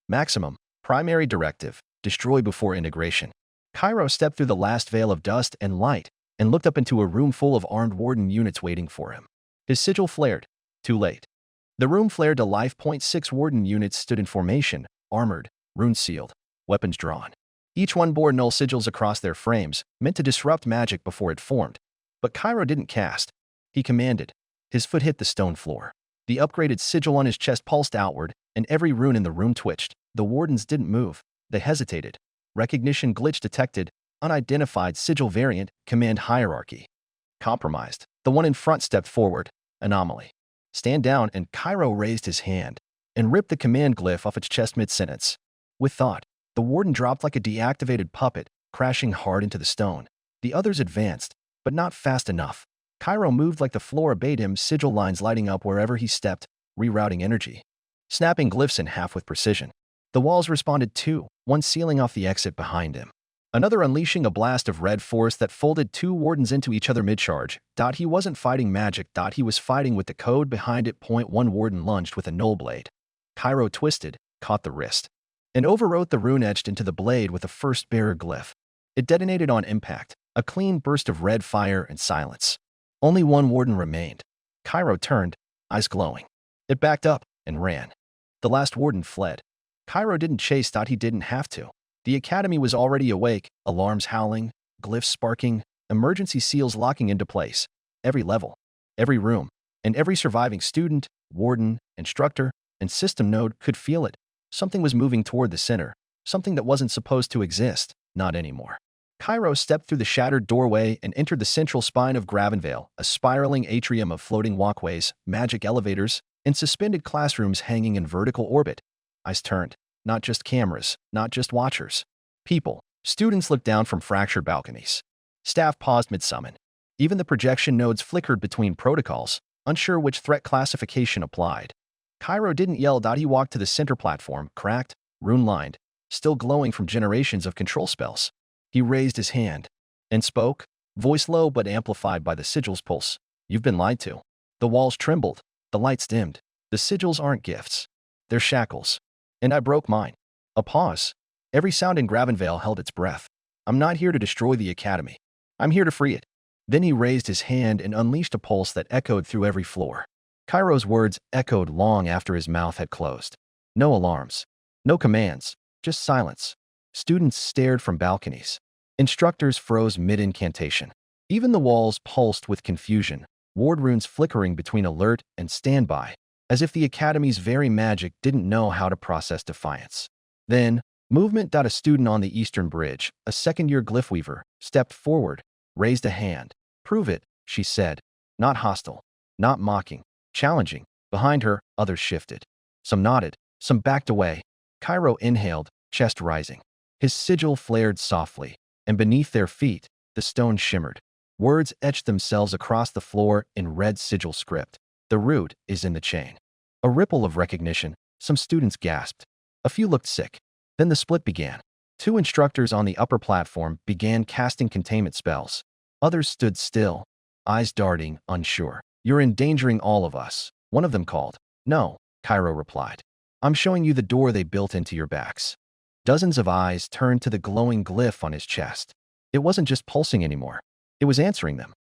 Maximum, primary directive, destroy before integration. Kairo stepped through the last veil of dust and light and looked up into a room full of armed warden units waiting for him. His sigil flared. Too late. The room flared to life. 6 warden units stood in formation, armored, runes sealed, weapons drawn. Each one bore null sigils across their frames, meant to disrupt magic before it formed. But Kairo didn't cast. He commanded. His foot hit the stone floor. The upgraded sigil on his chest pulsed outward, and every rune in the room twitched. The wardens didn't move. They hesitated. Recognition glitch detected. Unidentified sigil variant. Command hierarchy. Compromised. The one in front stepped forward. Anomaly. Stand down, and Kairo raised his hand and ripped the command glyph off its chest mid-sentence. With thought, the warden dropped like a deactivated puppet, crashing hard into the stone. The others advanced, but not fast enough. Kairo moved like the floor obeyed him, sigil lines lighting up wherever he stepped, rerouting energy. Snapping glyphs in half with precision. The walls responded too, one sealing off the exit behind him. Another unleashing a blast of red force that folded 2 wardens into each other mid-charge. He wasn't fighting magic. He was fighting with the code behind it. 1 warden lunged with a null blade. Kairo twisted, caught the wrist, and overwrote the rune etched into the blade with a first bearer glyph. It detonated on impact, a clean burst of red fire and silence. Only 1 warden remained. Kairo turned, eyes glowing. It backed up and ran. The last warden fled. Kairo didn't chase. He didn't have to. The academy was already awake, alarms howling, glyphs sparking, emergency seals locking into place. Every level, every room, and every surviving student, warden, instructor, and system node could feel it. Something was moving toward the center, something that wasn't supposed to exist, not anymore. Kairo stepped through the shattered doorway and entered the central spine of Gravenveil, a spiraling atrium of floating walkways, magic elevators, and suspended classrooms hanging in vertical orbit. Eyes turned. Not just cameras, not just watchers. People. Students looked down from fractured balconies. Staff paused mid-summon. Even the projection nodes flickered between protocols, unsure which threat classification applied. Kairo didn't yell. He walked to the center platform, cracked, rune-lined, still glowing from generations of control spells. He raised his hand and spoke, voice low but amplified by the sigil's pulse. You've been lied to. The walls trembled. The lights dimmed. The sigils aren't gifts. They're shackles. And I broke mine. A pause. Every sound in Gravenveil held its breath. I'm not here to destroy the academy. I'm here to free it. Then he raised his hand and unleashed a pulse that echoed through every floor. Kairo's words echoed long after his mouth had closed. No alarms. No commands. Just silence. Students stared from balconies. Instructors froze mid-incantation. Even the walls pulsed with confusion, ward runes flickering between alert and standby, as if the academy's very magic didn't know how to process defiance. Then, movement. A student on the eastern bridge, a second-year glyph weaver, stepped forward, raised a hand. Prove it, she said. Not hostile, not mocking, challenging. Behind her, others shifted. Some nodded, some backed away. Kairo inhaled, chest rising. His sigil flared softly, and beneath their feet, the stone shimmered. Words etched themselves across the floor in red sigil script. The root is in the chain. A ripple of recognition. Some students gasped. A few looked sick. Then the split began. 2 instructors on the upper platform began casting containment spells. Others stood still, eyes darting, unsure. You're endangering all of us, one of them called. No, Kairo replied. I'm showing you the door they built into your backs. Dozens of eyes turned to the glowing glyph on his chest. It wasn't just pulsing anymore. It was answering them.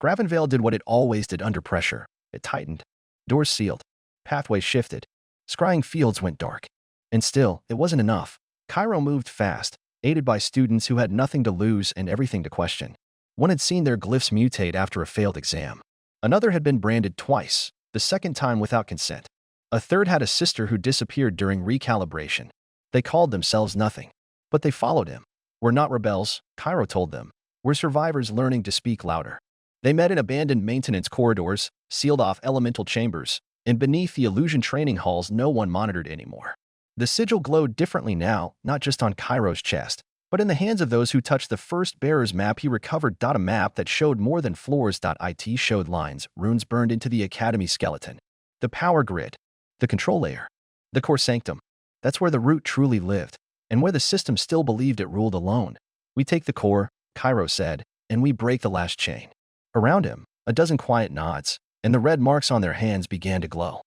Gravenveil did what it always did under pressure. It tightened. Doors sealed. Pathways shifted. Scrying fields went dark. And still, it wasn't enough. Kairo moved fast, aided by students who had nothing to lose and everything to question. One had seen their glyphs mutate after a failed exam. Another had been branded twice, the second time without consent. A third had a sister who disappeared during recalibration. They called themselves nothing. But they followed him. We're not rebels, Kairo told them. We're survivors learning to speak louder. They met in abandoned maintenance corridors, sealed off elemental chambers, and beneath the illusion training halls no one monitored anymore. The sigil glowed differently now, not just on Kairo's chest, but in the hands of those who touched the first bearer's map. He recovered a map that showed more than floors. It showed lines, runes burned into the academy skeleton. The power grid. The control layer. The core sanctum. That's where the root truly lived, and where the system still believed it ruled alone. We take the core, Kairo said, and we break the last chain. Around him, a dozen quiet nods, and the red marks on their hands began to glow.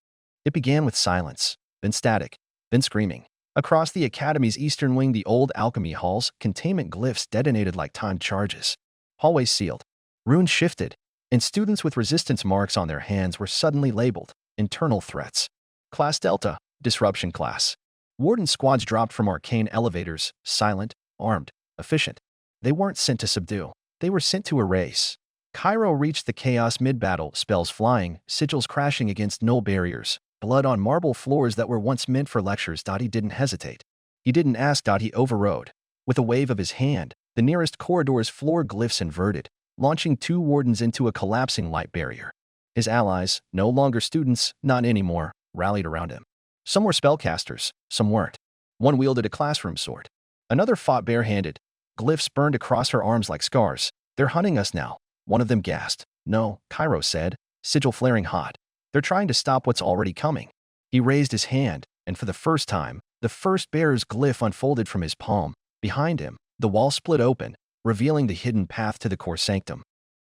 It began with silence, then static, then screaming. Across the academy's eastern wing, the old alchemy halls, containment glyphs detonated like timed charges. Hallways sealed. Runes shifted, and students with resistance marks on their hands were suddenly labeled internal threats. Class Delta, disruption class. Warden squads dropped from arcane elevators, silent, armed, efficient. They weren't sent to subdue. They were sent to erase. Kairo reached the chaos mid-battle, spells flying, sigils crashing against null barriers, blood on marble floors that were once meant for lectures. He didn't hesitate. He didn't ask. He overrode. With a wave of his hand, the nearest corridor's floor glyphs inverted, launching two wardens into a collapsing light barrier. His allies, no longer students, not anymore, rallied around him. Some were spellcasters, some weren't. One wielded a classroom sword. Another fought barehanded. Glyphs burned across her arms like scars. They're hunting us now. One of them gasped. No, Kairo said, sigil flaring hot. They're trying to stop what's already coming. He raised his hand, and for the first time, the first bearer's glyph unfolded from his palm. Behind him, the wall split open, revealing the hidden path to the core sanctum.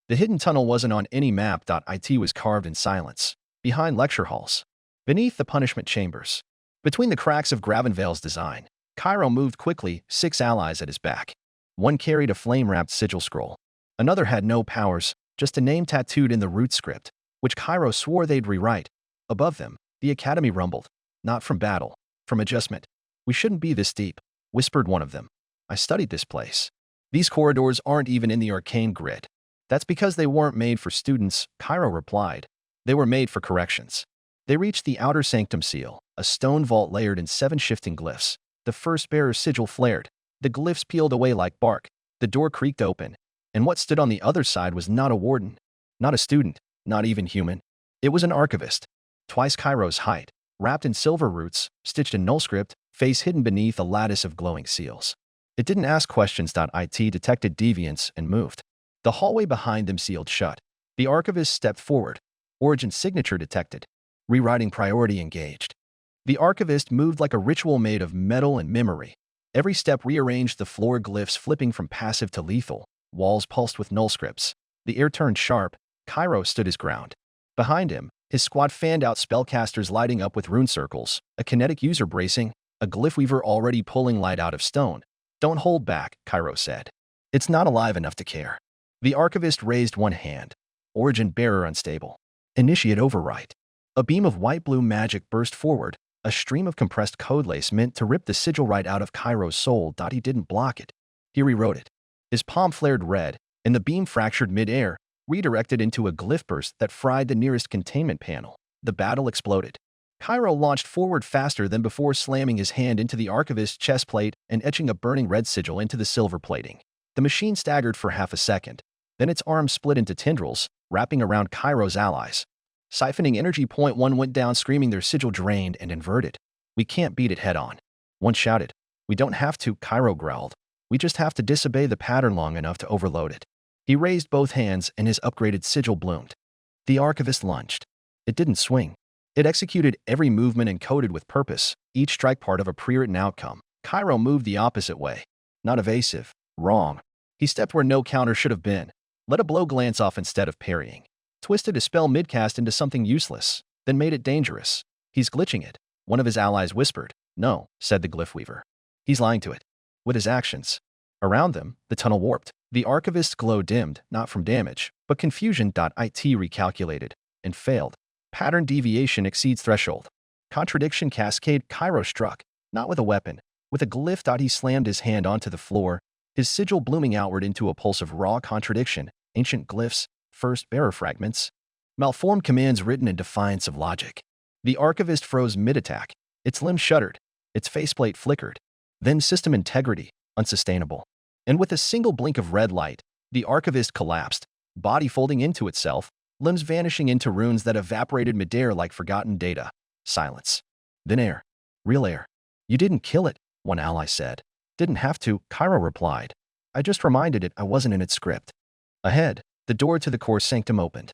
The hidden tunnel wasn't on any map. It was carved in silence, behind lecture halls, beneath the punishment chambers. Between the cracks of Gravenveil's design, Kairo moved quickly, 6 allies at his back. One carried a flame-wrapped sigil scroll. Another had no powers, just a name tattooed in the root script, which Kairo swore they'd rewrite. Above them, the academy rumbled. Not from battle, from adjustment. We shouldn't be this deep, whispered one of them. I studied this place. These corridors aren't even in the arcane grid. That's because they weren't made for students, Kairo replied. They were made for corrections. They reached the outer sanctum seal, a stone vault layered in 7 shifting glyphs. The first bearer's sigil flared. The glyphs peeled away like bark. The door creaked open. And what stood on the other side was not a warden, not a student, not even human. It was an archivist, twice Kairo's height, wrapped in silver roots, stitched in null script, face hidden beneath a lattice of glowing seals. It didn't ask questions. It detected deviance and moved. The hallway behind them sealed shut. The archivist stepped forward. Origin signature detected. Rewriting priority engaged. The archivist moved like a ritual made of metal and memory. Every step rearranged the floor glyphs, flipping from passive to lethal. Walls pulsed with null scripts. The air turned sharp. Kairo stood his ground. Behind him, his squad fanned out, spellcasters lighting up with rune circles, a kinetic user bracing, a glyph weaver already pulling light out of stone. Don't hold back, Kairo said. It's not alive enough to care. The archivist raised one hand. Origin bearer unstable. Initiate overwrite. A beam of white-blue magic burst forward, a stream of compressed codelace meant to rip the sigil right out of Kairo's soul. He didn't block it. He rewrote it. His palm flared red, and the beam fractured mid-air, redirected into a glyph burst that fried the nearest containment panel. The battle exploded. Kairo launched forward faster than before, slamming his hand into the archivist's chest plate and etching a burning red sigil into the silver plating. The machine staggered for half a second. Then its arms split into tendrils, wrapping around Kairo's allies. Siphoning energy. One went down, screaming, their sigil drained and inverted. We can't beat it head-on. One shouted. We don't have to, Kairo growled. We just have to disobey the pattern long enough to overload it. He raised both hands and his upgraded sigil bloomed. The archivist lunged. It didn't swing. It executed every movement encoded with purpose, each strike part of a pre-written outcome. Kairo moved the opposite way. Not evasive. Wrong. He stepped where no counter should have been. Let a blow glance off instead of parrying. Twisted a spell midcast into something useless, then made it dangerous. He's glitching it. One of his allies whispered. No, said the glyph weaver. He's lying to it. With his actions. Around them, the tunnel warped. The archivist's glow dimmed, not from damage, but confusion. It recalculated, and failed. Pattern deviation exceeds threshold. Contradiction cascade. Kairo struck, not with a weapon, with a glyph. He slammed his hand onto the floor, his sigil blooming outward into a pulse of raw contradiction. Ancient glyphs, first bearer fragments, malformed commands written in defiance of logic. The archivist froze mid-attack. Its limbs shuddered. Its faceplate flickered. Then system integrity, unsustainable. And with a single blink of red light, the archivist collapsed, body folding into itself, limbs vanishing into runes that evaporated midair like forgotten data. Silence. Then air. Real air. You didn't kill it, one ally said. Didn't have to, Kairo replied. I just reminded it I wasn't in its script. Ahead, the door to the core sanctum opened.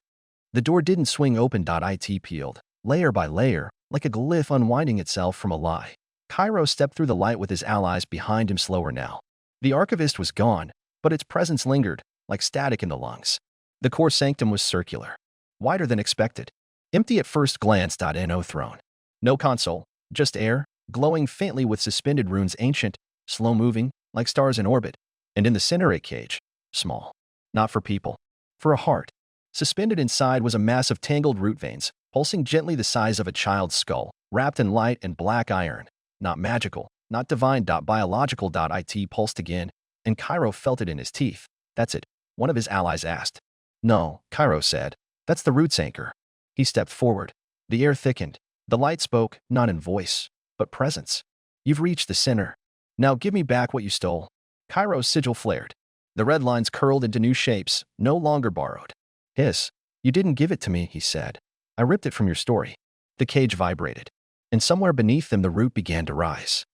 The door didn't swing open. It peeled, layer by layer, like a glyph unwinding itself from a lie. Kairo stepped through the light with his allies behind him, slower now. The archivist was gone, but its presence lingered, like static in the lungs. The core sanctum was circular, wider than expected, empty at first glance. No throne, no console, just air, glowing faintly with suspended runes, ancient, slow-moving, like stars in orbit, and in the center a cage, small, not for people, for a heart. Suspended inside was a mass of tangled root veins, pulsing gently the size of a child's skull, wrapped in light and black iron. Not magical, not divine. Biological. It pulsed again, and Kairo felt it in his teeth. That's it, one of his allies asked. No, Kairo said. That's the root's anchor. He stepped forward. The air thickened. The light spoke, not in voice, but presence. You've reached the center. Now give me back what you stole. Kairo's sigil flared. The red lines curled into new shapes, no longer borrowed. Hiss. You didn't give it to me, he said. I ripped it from your story. The cage vibrated, and somewhere beneath them the root began to rise.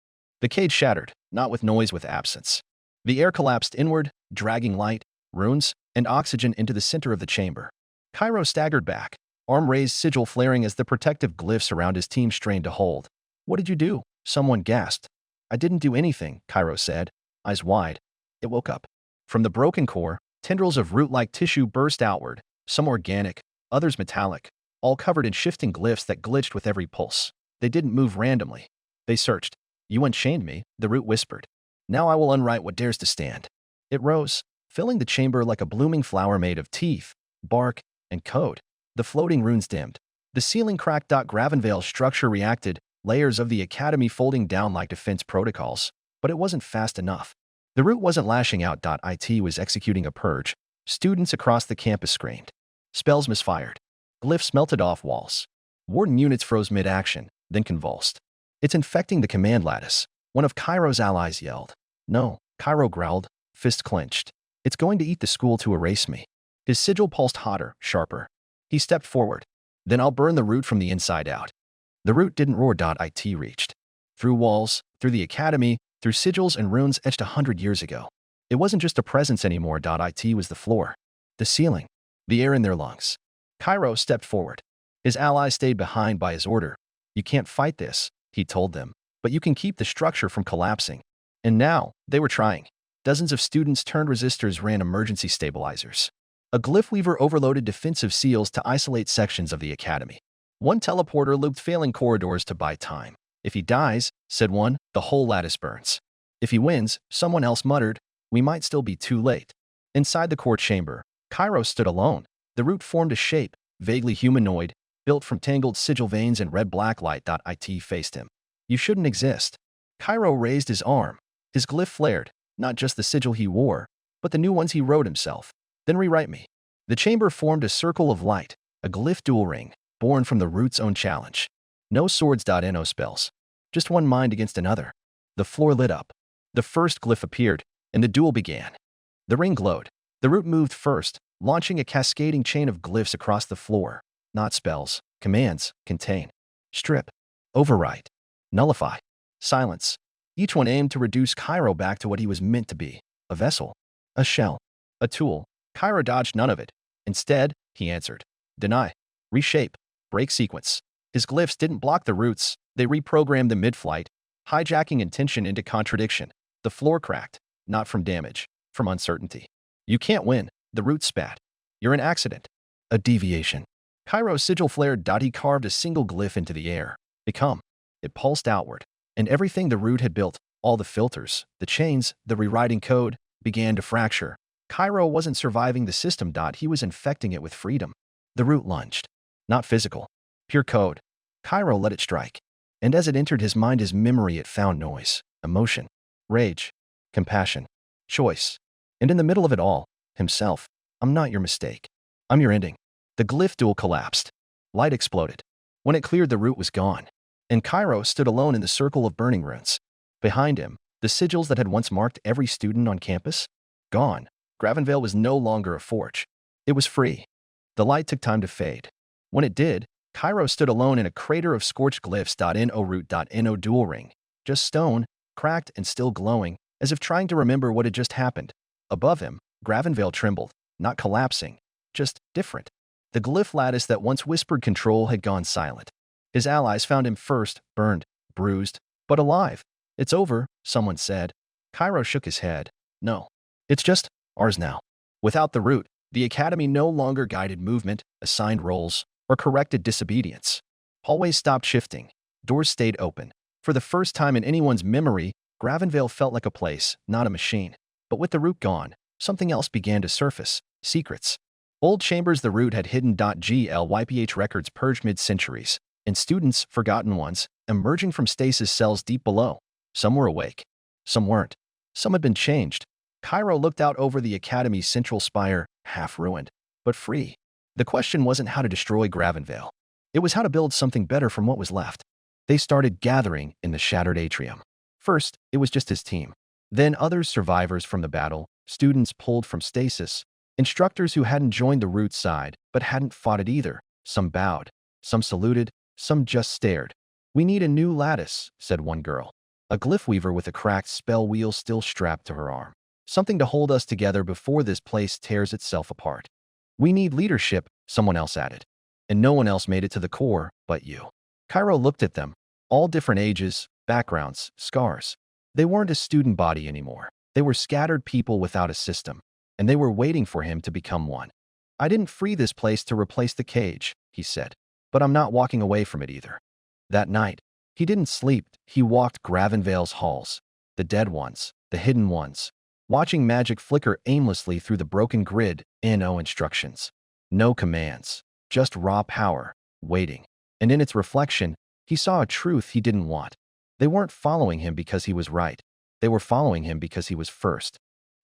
The cage shattered, not with noise, with absence. The air collapsed inward, dragging light, runes, and oxygen into the center of the chamber. Kairo staggered back, arm raised, sigil flaring as the protective glyphs around his team strained to hold. What did you do? Someone gasped. I didn't do anything, Kairo said, eyes wide. It woke up. From the broken core, tendrils of root-like tissue burst outward, some organic, others metallic, all covered in shifting glyphs that glitched with every pulse. They didn't move randomly. They searched. You unchained me, the root whispered. Now I will unwrite what dares to stand. It rose, filling the chamber like a blooming flower made of teeth, bark, and code. The floating runes dimmed. The ceiling cracked. Gravenveil's structure reacted, layers of the academy folding down like defense protocols. But it wasn't fast enough. The root wasn't lashing out. It was executing a purge. Students across the campus screamed. Spells misfired. Glyphs melted off walls. Warden units froze mid-action, then convulsed. It's infecting the command lattice. One of Kairo's allies yelled. No, Kairo growled, fist clenched. It's going to eat the school to erase me. His sigil pulsed hotter, sharper. He stepped forward. Then I'll burn the root from the inside out. The root didn't roar. It reached. Through walls, through the academy, through sigils and runes etched 100 years ago. It wasn't just a presence anymore. It was the floor, the ceiling, the air in their lungs. Kairo stepped forward. His allies stayed behind by his order. You can't fight this, he told them, but you can keep the structure from collapsing. And now, they were trying. Dozens of students turned resistors, ran emergency stabilizers. A glyph weaver overloaded defensive seals to isolate sections of the academy. One teleporter looped failing corridors to buy time. If he dies, said one, the whole lattice burns. If he wins, someone else muttered, we might still be too late. Inside the core chamber, Kairo stood alone. The root formed a shape, vaguely humanoid, built from tangled sigil veins and red-black light. It faced him. You shouldn't exist. Kairo raised his arm. His glyph flared, not just the sigil he wore, but the new ones he wrote himself. Then rewrite me. The chamber formed a circle of light, a glyph dual ring, born from the root's own challenge. No swords. No spells. Just one mind against another. The floor lit up. The first glyph appeared, and the duel began. The ring glowed. The root moved first, launching a cascading chain of glyphs across the floor. Not spells, commands, contain, strip, overwrite, nullify, silence. Each one aimed to reduce Kairo back to what he was meant to be, a vessel, a shell, a tool. Kairo dodged none of it. Instead, he answered, deny, reshape, break sequence. His glyphs didn't block the roots, they reprogrammed them mid-flight, hijacking intention into contradiction. The floor cracked, not from damage, from uncertainty. You can't win, the root spat. You're an accident, a deviation. Kairo's sigil flared. He carved a single glyph into the air. Become. It pulsed outward, and everything the root had built, all the filters, the chains, the rewriting code, began to fracture. Kairo wasn't surviving the system. He was infecting it with freedom. The root lunged. Not physical, Pure code. Kairo let it strike. And as it entered his mind as memory, it found noise, emotion, rage, compassion, choice. And in the middle of it all, himself. I'm not your mistake. I'm your ending. The glyph duel collapsed. Light exploded. When it cleared, the root was gone. And Kairo stood alone in the circle of burning ruins. Behind him, the sigils that had once marked every student on campus? Gone. Gravenveil was no longer a forge. It was free. The light took time to fade. When it did, Kairo stood alone in a crater of scorched glyphs. No root.no dual ring. Just stone, cracked and still glowing, as if trying to remember what had just happened. Above him, Gravenveil trembled, not collapsing, just different. The glyph lattice that once whispered control had gone silent. His allies found him first, burned, bruised, but alive. It's over, someone said. Kairo shook his head. No. It's just ours now. Without the root, the Academy no longer guided movement, assigned roles, or corrected disobedience. Hallways stopped shifting. Doors stayed open. For the first time in anyone's memory, Gravenveil felt like a place, not a machine. But with the root gone, something else began to surface. Secrets. Old chambers the root had hidden. GLYPH records purged mid-centuries, and students, forgotten ones, emerging from stasis cells deep below. Some were awake. Some weren't. Some had been changed. Kairo looked out over the Academy's central spire, half-ruined, but free. The question wasn't how to destroy Gravenveil. It was how to build something better from what was left. They started gathering in the shattered atrium. First, it was just his team. Then others, survivors from the battle, students pulled from stasis, instructors who hadn't joined the root side but hadn't fought it either. Some bowed, some saluted, some just stared. We need a new lattice, said one girl. A glyph weaver with a cracked spell wheel still strapped to her arm. Something to hold us together before this place tears itself apart. We need leadership, someone else added. And no one else made it to the core but you. Kairo looked at them. All different ages, backgrounds, scars. They weren't a student body anymore. They were scattered people without a system. And they were waiting for him to become one. I didn't free this place to replace the cage, he said. But I'm not walking away from it either. That night, he didn't sleep. He walked Gravenveil's halls. The dead ones, the hidden ones. Watching magic flicker aimlessly through the broken grid. No instructions. No commands. Just raw power. Waiting. And in its reflection, he saw a truth he didn't want. They weren't following him because he was right. They were following him because he was first.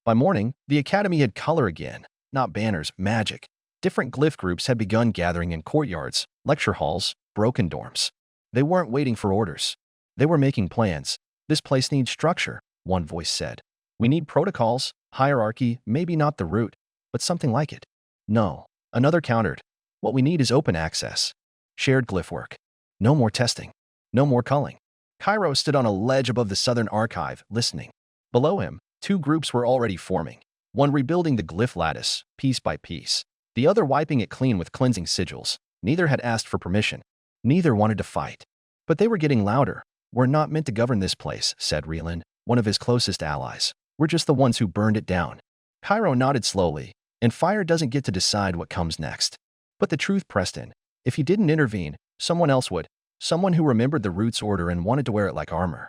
By morning, the Academy had color again. Not banners, magic. Different glyph groups had begun gathering in courtyards, lecture halls, broken dorms. They weren't waiting for orders. They were making plans. This place needs structure, one voice said. We need protocols, hierarchy, maybe not the root, but something like it. No, another countered. What we need is open access. Shared glyph work. No more testing. No more culling. Kairo stood on a ledge above the southern archive, listening. Below him, two groups were already forming. One rebuilding the glyph lattice, piece by piece. The other wiping it clean with cleansing sigils. Neither had asked for permission. Neither wanted to fight. But they were getting louder. We're not meant to govern this place, said Rieland, one of his closest allies. We're just the ones who burned it down. Kairo nodded slowly, and fire doesn't get to decide what comes next. But the truth pressed in. If he didn't intervene, someone else would. Someone who remembered the root's order and wanted to wear it like armor.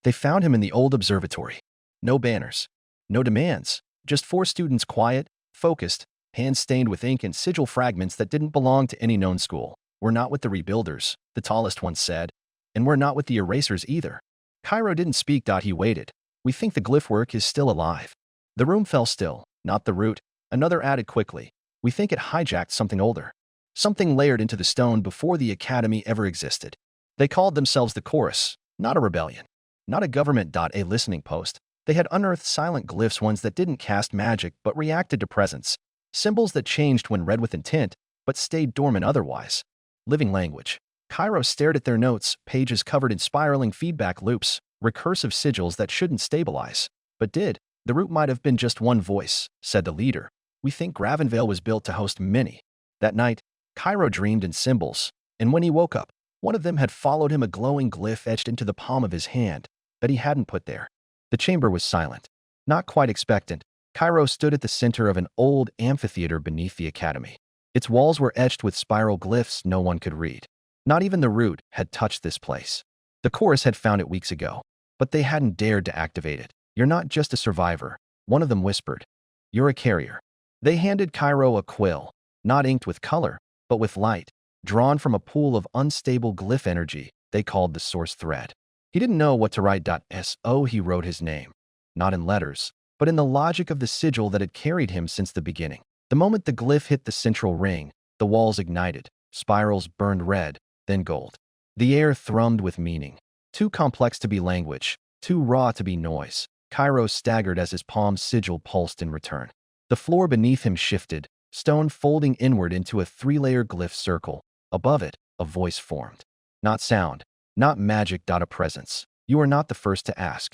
They found him in the old observatory. No banners. No demands. Just 4 students, quiet, focused, hands stained with ink and sigil fragments that didn't belong to any known school. We're not with the rebuilders, the tallest one said. And we're not with the erasers either. Kairo didn't speak. He waited. We think the glyph work is still alive. The room fell still, not the root. Another added quickly. We think it hijacked something older. Something layered into the stone before the Academy ever existed. They called themselves the Chorus, not a rebellion. Not a government. A listening post. They had unearthed silent glyphs, ones that didn't cast magic but reacted to presence. Symbols that changed when read with intent, but stayed dormant otherwise. Living language. Kairo stared at their notes, pages covered in spiraling feedback loops, recursive sigils that shouldn't stabilize, but did. The root might have been just one voice, said the leader. We think Gravenveil was built to host many. That night, Kairo dreamed in symbols, and when he woke up, one of them had followed him, a glowing glyph etched into the palm of his hand that he hadn't put there. The chamber was silent. Not quite expectant, Kairo stood at the center of an old amphitheater beneath the Academy. Its walls were etched with spiral glyphs no one could read. Not even the root had touched this place. The chorus had found it weeks ago, but they hadn't dared to activate it. You're not just a survivor, one of them whispered. You're a carrier. They handed Kairo a quill, not inked with color, but with light. drawn from a pool of unstable glyph energy they called the source thread. He didn't know what to write. So he wrote his name, not in letters, but in the logic of the sigil that had carried him since the beginning. The moment the glyph hit the central ring, the walls ignited, spirals burned red, then gold. The air thrummed with meaning. Too complex to be language, too raw to be noise. Kairo staggered as his palm's sigil pulsed in return. The floor beneath him shifted, stone folding inward into a three-layer glyph circle. Above it, a voice formed. Not sound, not magic. A presence. You are not the first to ask,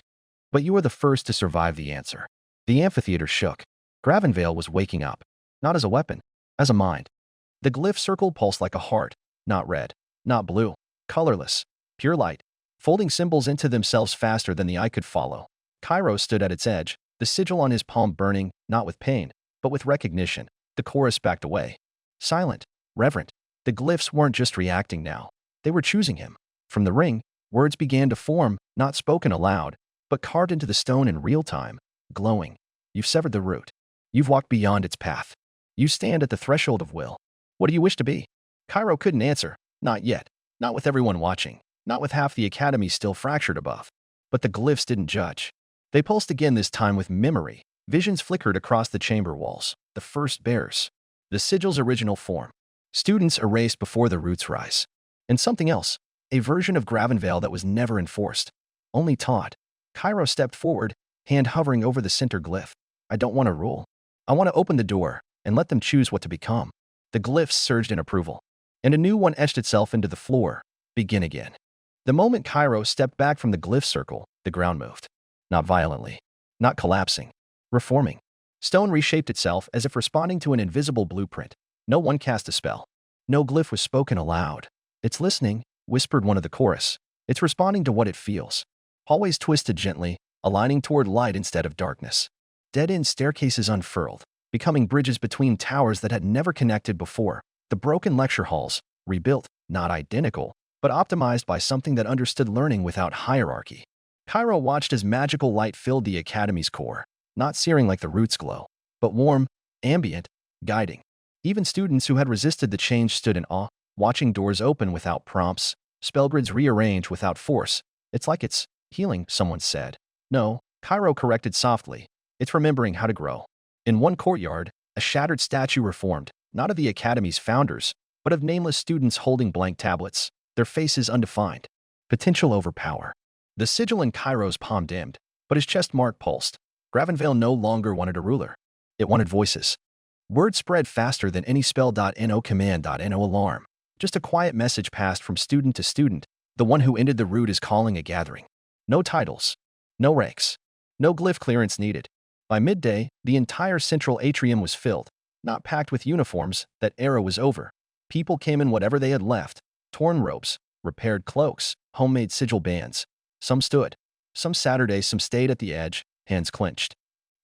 but you are the first to survive the answer. The amphitheater shook. Gravenveil was waking up, not as a weapon, as a mind. The glyph circle pulsed like a heart, not red, not blue, colorless, pure light, folding symbols into themselves faster than the eye could follow. Kairo stood at its edge, the sigil on his palm burning, not with pain, but with recognition. The chorus backed away. Silent, reverent. The glyphs weren't just reacting now. They were choosing him. From the ring, words began to form, not spoken aloud, but carved into the stone in real time, glowing. You've severed the root. You've walked beyond its path. You stand at the threshold of will. What do you wish to be? Kairo couldn't answer. Not yet. Not with everyone watching. Not with half the academy still fractured above. But the glyphs didn't judge. They pulsed again, this time with memory. Visions flickered across the chamber walls. The first bears. The sigil's original form. Students erased before the roots rise. And something else. A version of Gravenveil that was never enforced. Only taught. Kairo stepped forward, hand hovering over the center glyph. I don't want to rule. I want to open the door and let them choose what to become. The glyphs surged in approval. And a new one etched itself into the floor. Begin again. The moment Kairo stepped back from the glyph circle, the ground moved. Not violently. Not collapsing. Reforming. Stone reshaped itself as if responding to an invisible blueprint. No one cast a spell. No glyph was spoken aloud. It's listening, whispered one of the chorus. It's responding to what it feels. Hallways twisted gently, aligning toward light instead of darkness. Dead-end staircases unfurled, becoming bridges between towers that had never connected before. The broken lecture halls, rebuilt, not identical, but optimized by something that understood learning without hierarchy. Kairo watched as magical light filled the academy's core, not searing like the roots glow, but warm, ambient, guiding. Even students who had resisted the change stood in awe, watching doors open without prompts, spellgrids rearrange without force. It's like it's healing, someone said. No, Kairo corrected softly. It's remembering how to grow. In one courtyard, a shattered statue reformed, not of the academy's founders, but of nameless students holding blank tablets, their faces undefined. Potential over power. The sigil in Kairo's palm dimmed, but his chest mark pulsed. Gravenveil no longer wanted a ruler. It wanted voices. Word spread faster than any spell.no command.no alarm. Just a quiet message passed from student to student. The one who ended the root is calling a gathering. No titles. No ranks. No glyph clearance needed. By midday, the entire central atrium was filled, not packed with uniforms. That era was over. People came in whatever they had left. Torn robes, repaired cloaks, homemade sigil bands. Some stood. Some Saturday, some stayed at the edge, hands clenched.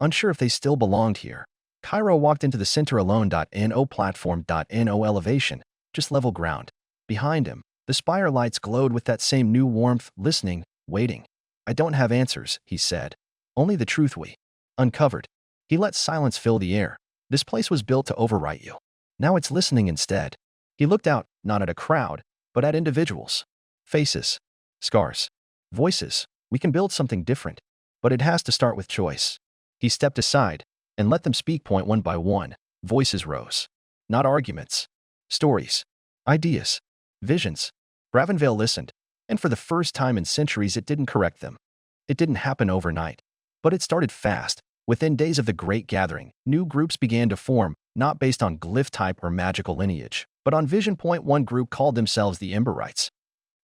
Unsure if they still belonged here. Kairo walked into the center alone.no platform.no elevation, just level ground. Behind him, the spire lights glowed with that same new warmth, listening, waiting. I don't have answers, he said. Only the truth we uncovered. He let silence fill the air. This place was built to overwrite you. Now it's listening instead. He looked out, not at a crowd, but at individuals. Faces. Scars. Voices. We can build something different, but it has to start with choice. He stepped aside and let them speak. Point one by one. Voices rose. Not arguments. Stories. Ideas. Visions. Gravenveil listened, and for the first time in centuries it didn't correct them. It didn't happen overnight, but it started fast. Within days of the Great Gathering, new groups began to form, not based on glyph type or magical lineage, but on vision. Point one group called themselves the Emberites.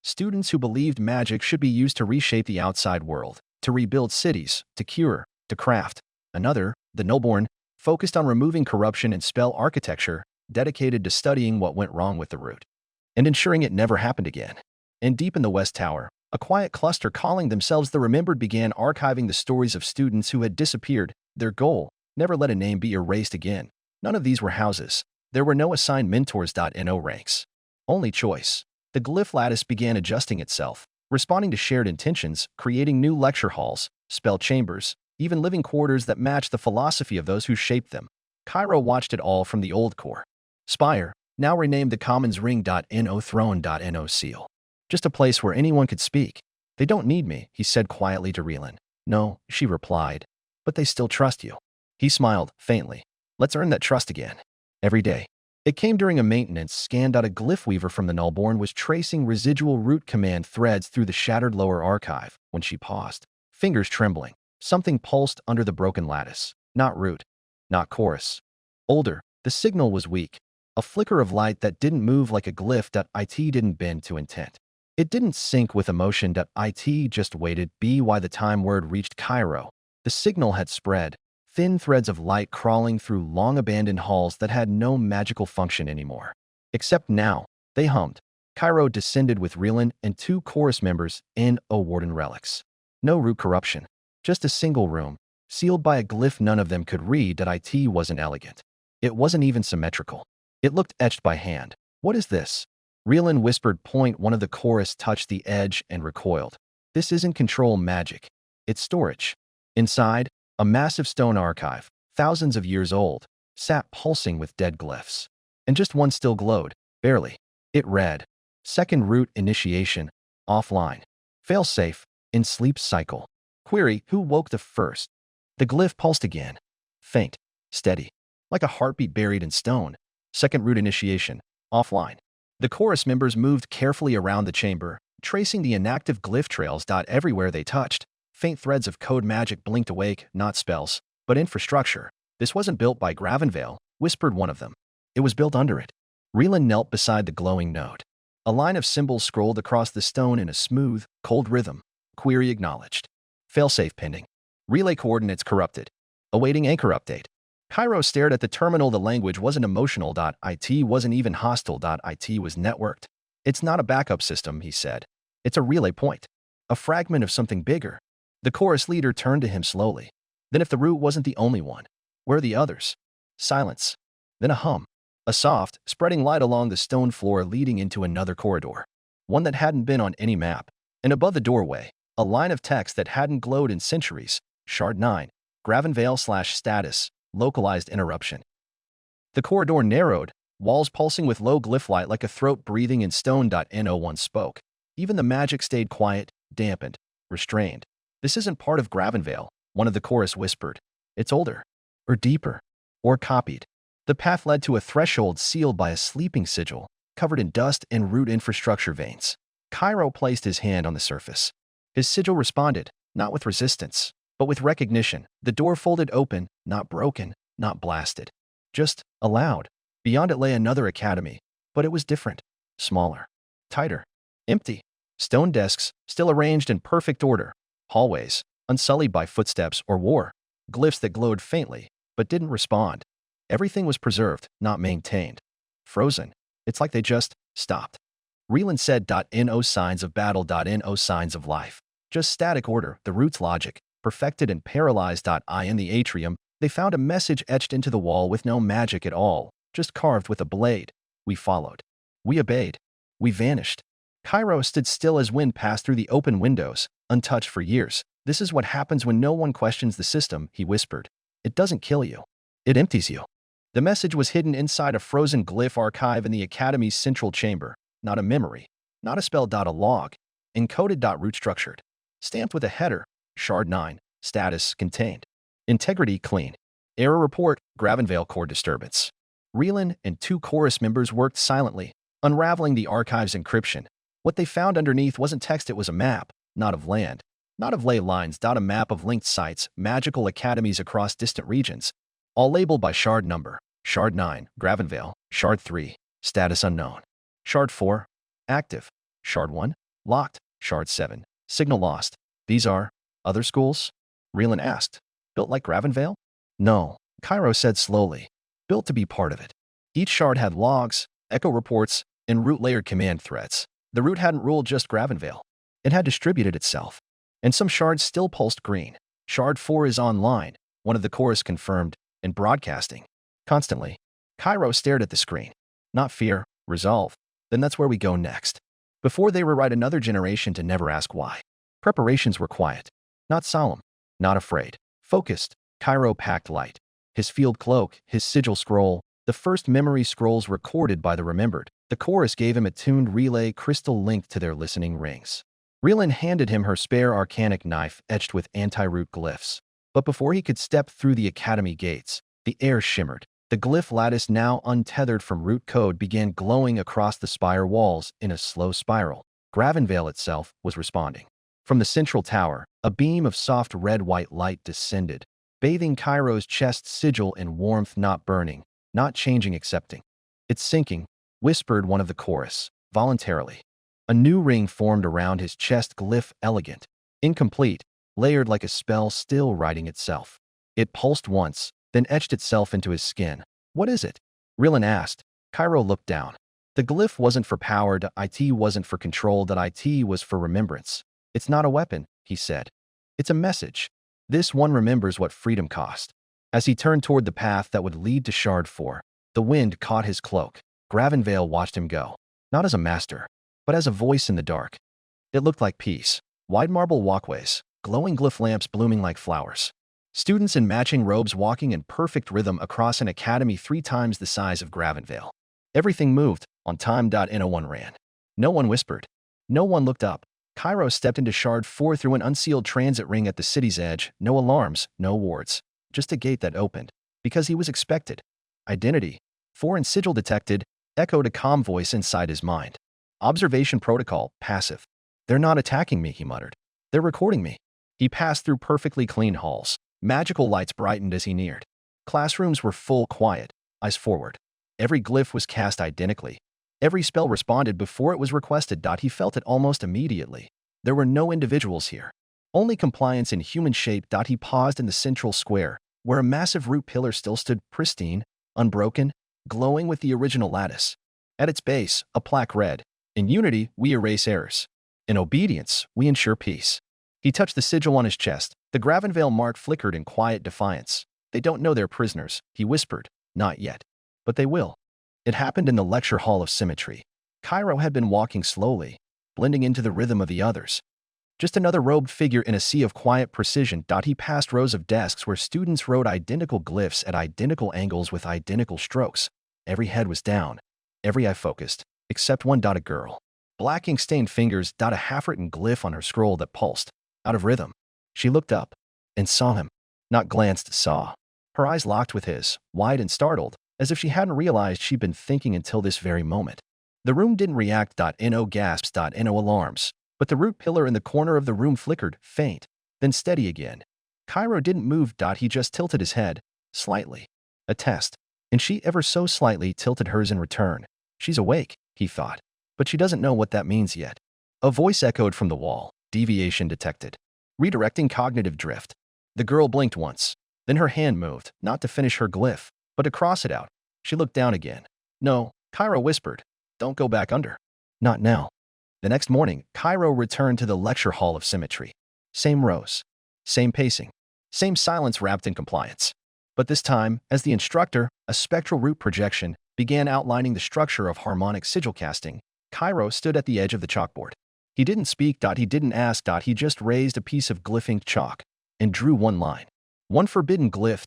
Students who believed magic should be used to reshape the outside world, to rebuild cities, to cure, to craft. Another, the Nobleborn, focused on removing corruption and spell architecture, dedicated to studying what went wrong with the root and ensuring it never happened again. And deep in the West Tower, a quiet cluster calling themselves the Remembered began archiving the stories of students who had disappeared. Their goal, never let a name be erased again. None of these were houses. There were no assigned mentors.no ranks. Only choice. The glyph lattice began adjusting itself, responding to shared intentions, creating new lecture halls, spell chambers, even living quarters that matched the philosophy of those who shaped them. Kairo watched it all from the old core. Spire, Now rename the commons ring.no throne.no seal. Just a place where anyone could speak. They don't need me, he said quietly to Relan. No, she replied. But they still trust you. He smiled, faintly. Let's earn that trust again. Every day. It came during a maintenance scanned out. A glyph weaver from the Nullborn was tracing residual root command threads through the shattered lower archive when she paused. Fingers trembling. Something pulsed under the broken lattice. Not root. Not chorus. Older. The signal was weak. A flicker of light that didn't move like a glyph. It didn't bend to intent. It didn't sync with emotion. It just waited. By the time word reached Kairo, the signal had spread. Thin threads of light crawling through long-abandoned halls that had no magical function anymore. Except now, they hummed. Kairo descended with Relan and 2 chorus members in warden relics. No root corruption. Just a single room, sealed by a glyph none of them could read. It wasn't elegant. It wasn't even symmetrical. It looked etched by hand. What is this? Relan whispered. One of the chorus touched the edge and recoiled. This isn't control magic. It's storage. Inside, a massive stone archive, thousands of years old, sat pulsing with dead glyphs. And just one still glowed, barely. It read, Second root initiation, offline. Failsafe, in sleep cycle. Query, who woke the first? The glyph pulsed again. Faint, steady, like a heartbeat buried in stone. Second root initiation, offline. The chorus members moved carefully around the chamber, tracing the inactive glyph trails. Everywhere they touched, faint threads of code magic blinked awake, not spells, but infrastructure. This wasn't built by Gravenveil, whispered one of them. It was built under it. Relan knelt beside the glowing node. A line of symbols scrolled across the stone in a smooth, cold rhythm. Query acknowledged. Failsafe pending. Relay coordinates corrupted. Awaiting anchor update. Kairo stared at the terminal. The language wasn't emotional. It wasn't even hostile. It was networked. It's not a backup system, he said. It's a relay point. A fragment of something bigger. The chorus leader turned to him slowly. Then if the root wasn't the only one, where are the others? Silence. Then a hum. A soft, spreading light along the stone floor leading into another corridor. One that hadn't been on any map. And above the doorway, a line of text that hadn't glowed in centuries. Shard 9. Gravenveil/status. Localized interruption. The corridor narrowed, walls pulsing with low glyph light like a throat breathing in stone. No one spoke. Even the magic stayed quiet, dampened, restrained. This isn't part of Gravenveil, one of the chorus whispered. It's older, or deeper, or copied. The path led to a threshold sealed by a sleeping sigil, covered in dust and root infrastructure veins. Kairo placed his hand on the surface. His sigil responded, not with resistance, but with recognition. The door folded open, not broken, not blasted. Just allowed. Beyond it lay another academy, but it was different. Smaller. Tighter. Empty. Stone desks, still arranged in perfect order. Hallways, unsullied by footsteps or war. Glyphs that glowed faintly, but didn't respond. Everything was preserved, not maintained. Frozen. It's like they just stopped. Relan said. No signs of battle. No signs of life. Just static order, the root's logic, perfected and paralyzed. In the atrium, they found a message etched into the wall with no magic at all, just carved with a blade. We followed. We obeyed. We vanished. Kairo stood still as wind passed through the open windows, untouched for years. This is what happens when no one questions the system, he whispered. It doesn't kill you. It empties you. The message was hidden inside a frozen glyph archive in the Academy's central chamber. Not a memory. Not a spell. A log. Encoded. Root structured. Stamped with a header. Shard 9. Status contained. Integrity clean. Error report. Gravenveil core disturbance. Relan and 2 chorus members worked silently, unraveling the archive's encryption. What they found underneath wasn't text. It was a map. Not of land. Not of ley lines. A map of linked sites, magical academies across distant regions, all labeled by shard number. Shard 9, Gravenveil. Shard 3, status unknown. Shard 4, active. Shard 1, locked. Shard 7, signal lost. These are other schools? Relan asked. Built like Gravenveil? No, Kairo said slowly. Built to be part of it. Each shard had logs, echo reports, and root layered command threads. The root hadn't ruled just Gravenveil. It had distributed itself. And some shards still pulsed green. Shard 4 is online, one of the chorus confirmed, and broadcasting. Constantly. Kairo stared at the screen. Not fear, resolve. Then that's where we go next. Before they rewrite another generation to never ask why. Preparations were quiet. Not solemn. Not afraid. Focused. Kairo packed light. His field cloak, his sigil scroll, The first memory scrolls recorded by the remembered. The chorus gave him a tuned relay crystal linked to their listening rings. Rielan handed him her spare arcanic knife etched with anti-root glyphs. But before he could step through the academy gates, the air shimmered. The glyph lattice, now untethered from root code, began glowing across the spire walls in a slow spiral. Gravenveil itself was responding. From the central tower, a beam of soft red-white light descended, bathing Kairo's chest, Sigil in warmth, not burning, not changing, accepting. "It's sinking," whispered one of the chorus, voluntarily. A new ring formed around his chest, glyph elegant, incomplete, layered like a spell still writing itself. It pulsed once, then etched itself into his skin. "What is it?" Rielan asked. Kairo looked down. The glyph wasn't for power, it wasn't for control, it was for remembrance. "It's not a weapon," he said. "It's a message. This one remembers what freedom cost." As he turned toward the path that would lead to Shard 4, the wind caught his cloak. Gravenveil watched him go, not as a master, but as a voice in the dark. It looked like peace. Wide marble walkways, glowing glyph lamps blooming like flowers. Students in matching robes walking in perfect rhythm across an academy 3 times the size of Gravenveil. Everything moved, on time. No one ran. No one whispered. No one looked up. Kairo stepped into Shard 4 through an unsealed transit ring at the city's edge. No alarms, no wards. Just a gate that opened. Because he was expected. Identity. 4 and Sigil detected, echoed a calm voice inside his mind. Observation protocol, passive. "They're not attacking me," he muttered. "They're recording me." He passed through perfectly clean halls. Magical lights brightened as he neared. Classrooms were full, quiet, eyes forward. Every glyph was cast identically. Every spell responded before it was requested. He felt it almost immediately. There were no individuals here. Only compliance in human shape. He paused in the central square, where a massive root pillar still stood, pristine, unbroken, glowing with the original lattice. At its base, a plaque read, "In unity, we erase errors. In obedience, we ensure peace." He touched the sigil on his chest. The Gravenveil mark flickered in quiet defiance. "They don't know they're prisoners," he whispered. "Not yet. But they will." It happened in the lecture hall of symmetry. Kairo had been walking slowly, blending into the rhythm of the others. Just another robed figure in a sea of quiet precision. He passed rows of desks where students wrote identical glyphs at identical angles with identical strokes. Every head was down, every eye focused, except one. A girl. Black ink-stained fingers. A half-written glyph on her scroll that pulsed, out of rhythm. She looked up and saw him. Not glanced, saw. Her eyes locked with his, wide and startled, as if she hadn't realized she'd been thinking until this very moment. The room didn't react. No gasps. No alarms. But the root pillar in the corner of the room flickered, faint, then steady again. Kairo didn't move. He just tilted his head, slightly. A test. And she ever so slightly tilted hers in return. She's awake, he thought. But she doesn't know what that means yet. A voice echoed from the wall. Deviation detected. Redirecting cognitive drift. The girl blinked once. Then her hand moved, not to finish her glyph, but to cross it out. She looked down again. "No," Kairo whispered. "Don't go back under." "Not now." The next morning, Kairo returned to the lecture hall of symmetry. Same rows. Same pacing. Same silence wrapped in compliance. But this time, as the instructor, a spectral root projection, began outlining the structure of harmonic sigil casting, Kairo stood at the edge of the chalkboard. He didn't speak. He didn't ask. He just raised a piece of glyph-inked chalk and drew one line. One forbidden glyph.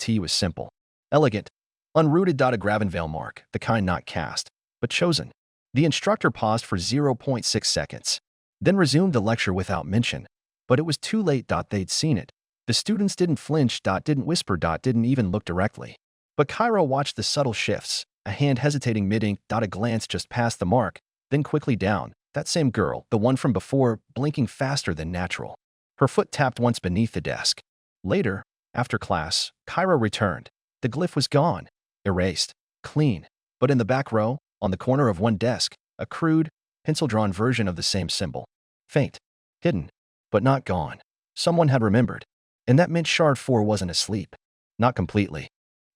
It was simple. Elegant. Unrooted. A Gravenveil mark, the kind not cast, but chosen. The instructor paused for 0.6 seconds, then resumed the lecture without mention. But it was too late. They'd seen it. The students didn't flinch. Didn't whisper. Didn't even look directly. But Kairo watched the subtle shifts, a hand hesitating mid-ink. A glance just past the mark, then quickly down. That same girl, the one from before, blinking faster than natural. Her foot tapped once beneath the desk. Later, after class, Kairo returned. The glyph was gone. Erased. Clean. But in the back row, on the corner of one desk, a crude, pencil-drawn version of the same symbol. Faint. Hidden. But not gone. Someone had remembered. And that meant Shard 4 wasn't asleep. Not completely.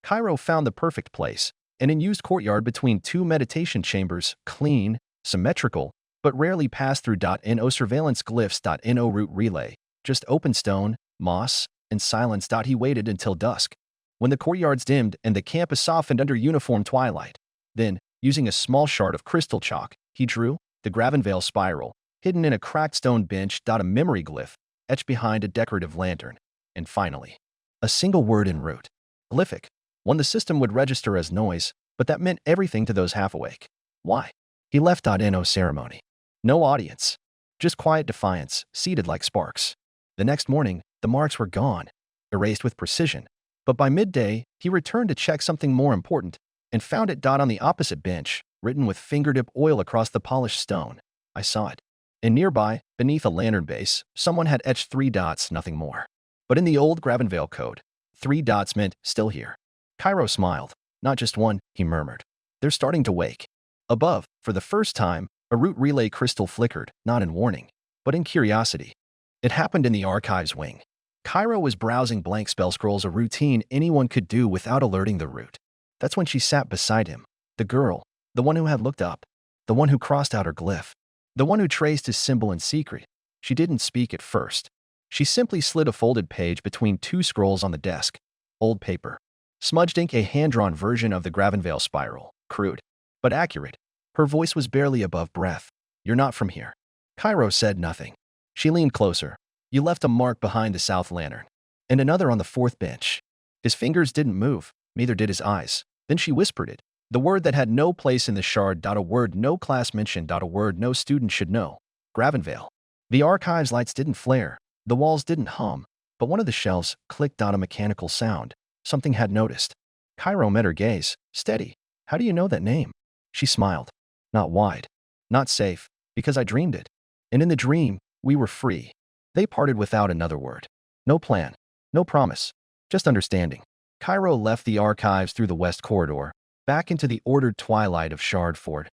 Kairo found the perfect place, an unused courtyard between 2 meditation chambers, clean, symmetrical, but rarely passed through. No surveillance glyphs. No root relay. Just open stone, moss, and silence. He waited until dusk, when the courtyards dimmed and the campus softened under uniform twilight. Then, using a small shard of crystal chalk, he drew the Gravenveil spiral, hidden in a cracked stone bench. A memory glyph, etched behind a decorative lantern. And finally, a single word in root. Glyphic. One the system would register as noise, but that meant everything to those half awake. Why? He left. No ceremony. No audience. Just quiet defiance, seated like sparks. The next morning, the marks were gone, erased with precision. But by midday, he returned to check something more important and found it on the opposite bench, written with fingertip oil across the polished stone. I saw it. And nearby, beneath a lantern base, someone had etched 3 dots, nothing more. But in the old Gravenveil code, 3 dots meant still here. Kairo smiled. Not just one, he murmured. They're starting to wake. Above, for the first time, a root relay crystal flickered, not in warning, but in curiosity. It happened in the archives wing. Kairo was browsing blank spell scrolls, a routine anyone could do without alerting the root. That's when she sat beside him. The girl, the one who had looked up, the one who crossed out her glyph, the one who traced his symbol in secret. She didn't speak at first. She simply slid a folded page between 2 scrolls on the desk. Old paper. Smudged ink, a hand-drawn version of the Gravenveil spiral. Crude, but accurate. Her voice was barely above breath. You're not from here. Kairo said nothing. She leaned closer. You left a mark behind the south lantern. And another on the 4th bench. His fingers didn't move, neither did his eyes. Then she whispered it. The word that had no place in the shard. A word no class mentioned. A word no student should know. Gravenveil. The archives lights didn't flare. The walls didn't hum. But one of the shelves clicked on a mechanical sound. Something had noticed. Kairo met her gaze. Steady. How do you know that name? She smiled. Not wide. Not safe. Because I dreamed it. And in the dream, we were free. They parted without another word. No plan. No promise. Just understanding. Kairo left the archives through the west corridor, back into the ordered twilight of Shard Ford.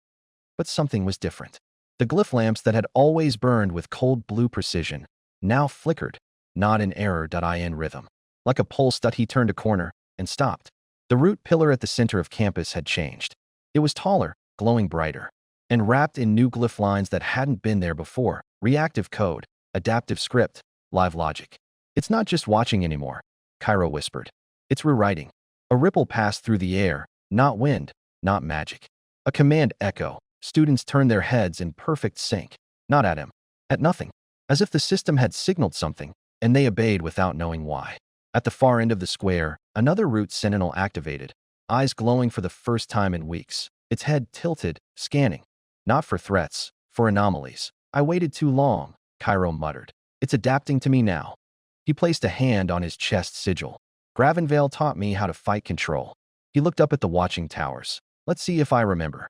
But something was different. The glyph lamps that had always burned with cold blue precision now flickered, not in error. In rhythm. Like a pulse. He turned a corner and stopped. The root pillar at the center of campus had changed. It was taller, glowing brighter, and wrapped in new glyph lines that hadn't been there before. Reactive code, adaptive script, live logic. It's not just watching anymore, Kairo whispered. It's rewriting. A ripple passed through the air, not wind, not magic. A command echo. Students turned their heads in perfect sync. Not at him. At nothing. As if the system had signaled something, and they obeyed without knowing why. At the far end of the square, another root sentinel activated, eyes glowing for the first time in weeks. Its head tilted, scanning. Not for threats, for anomalies. I waited too long, Kairo muttered. It's adapting to me now. He placed a hand on his chest. Sigil. Gravenveil taught me how to fight control. He looked up at the watching towers. Let's see if I remember.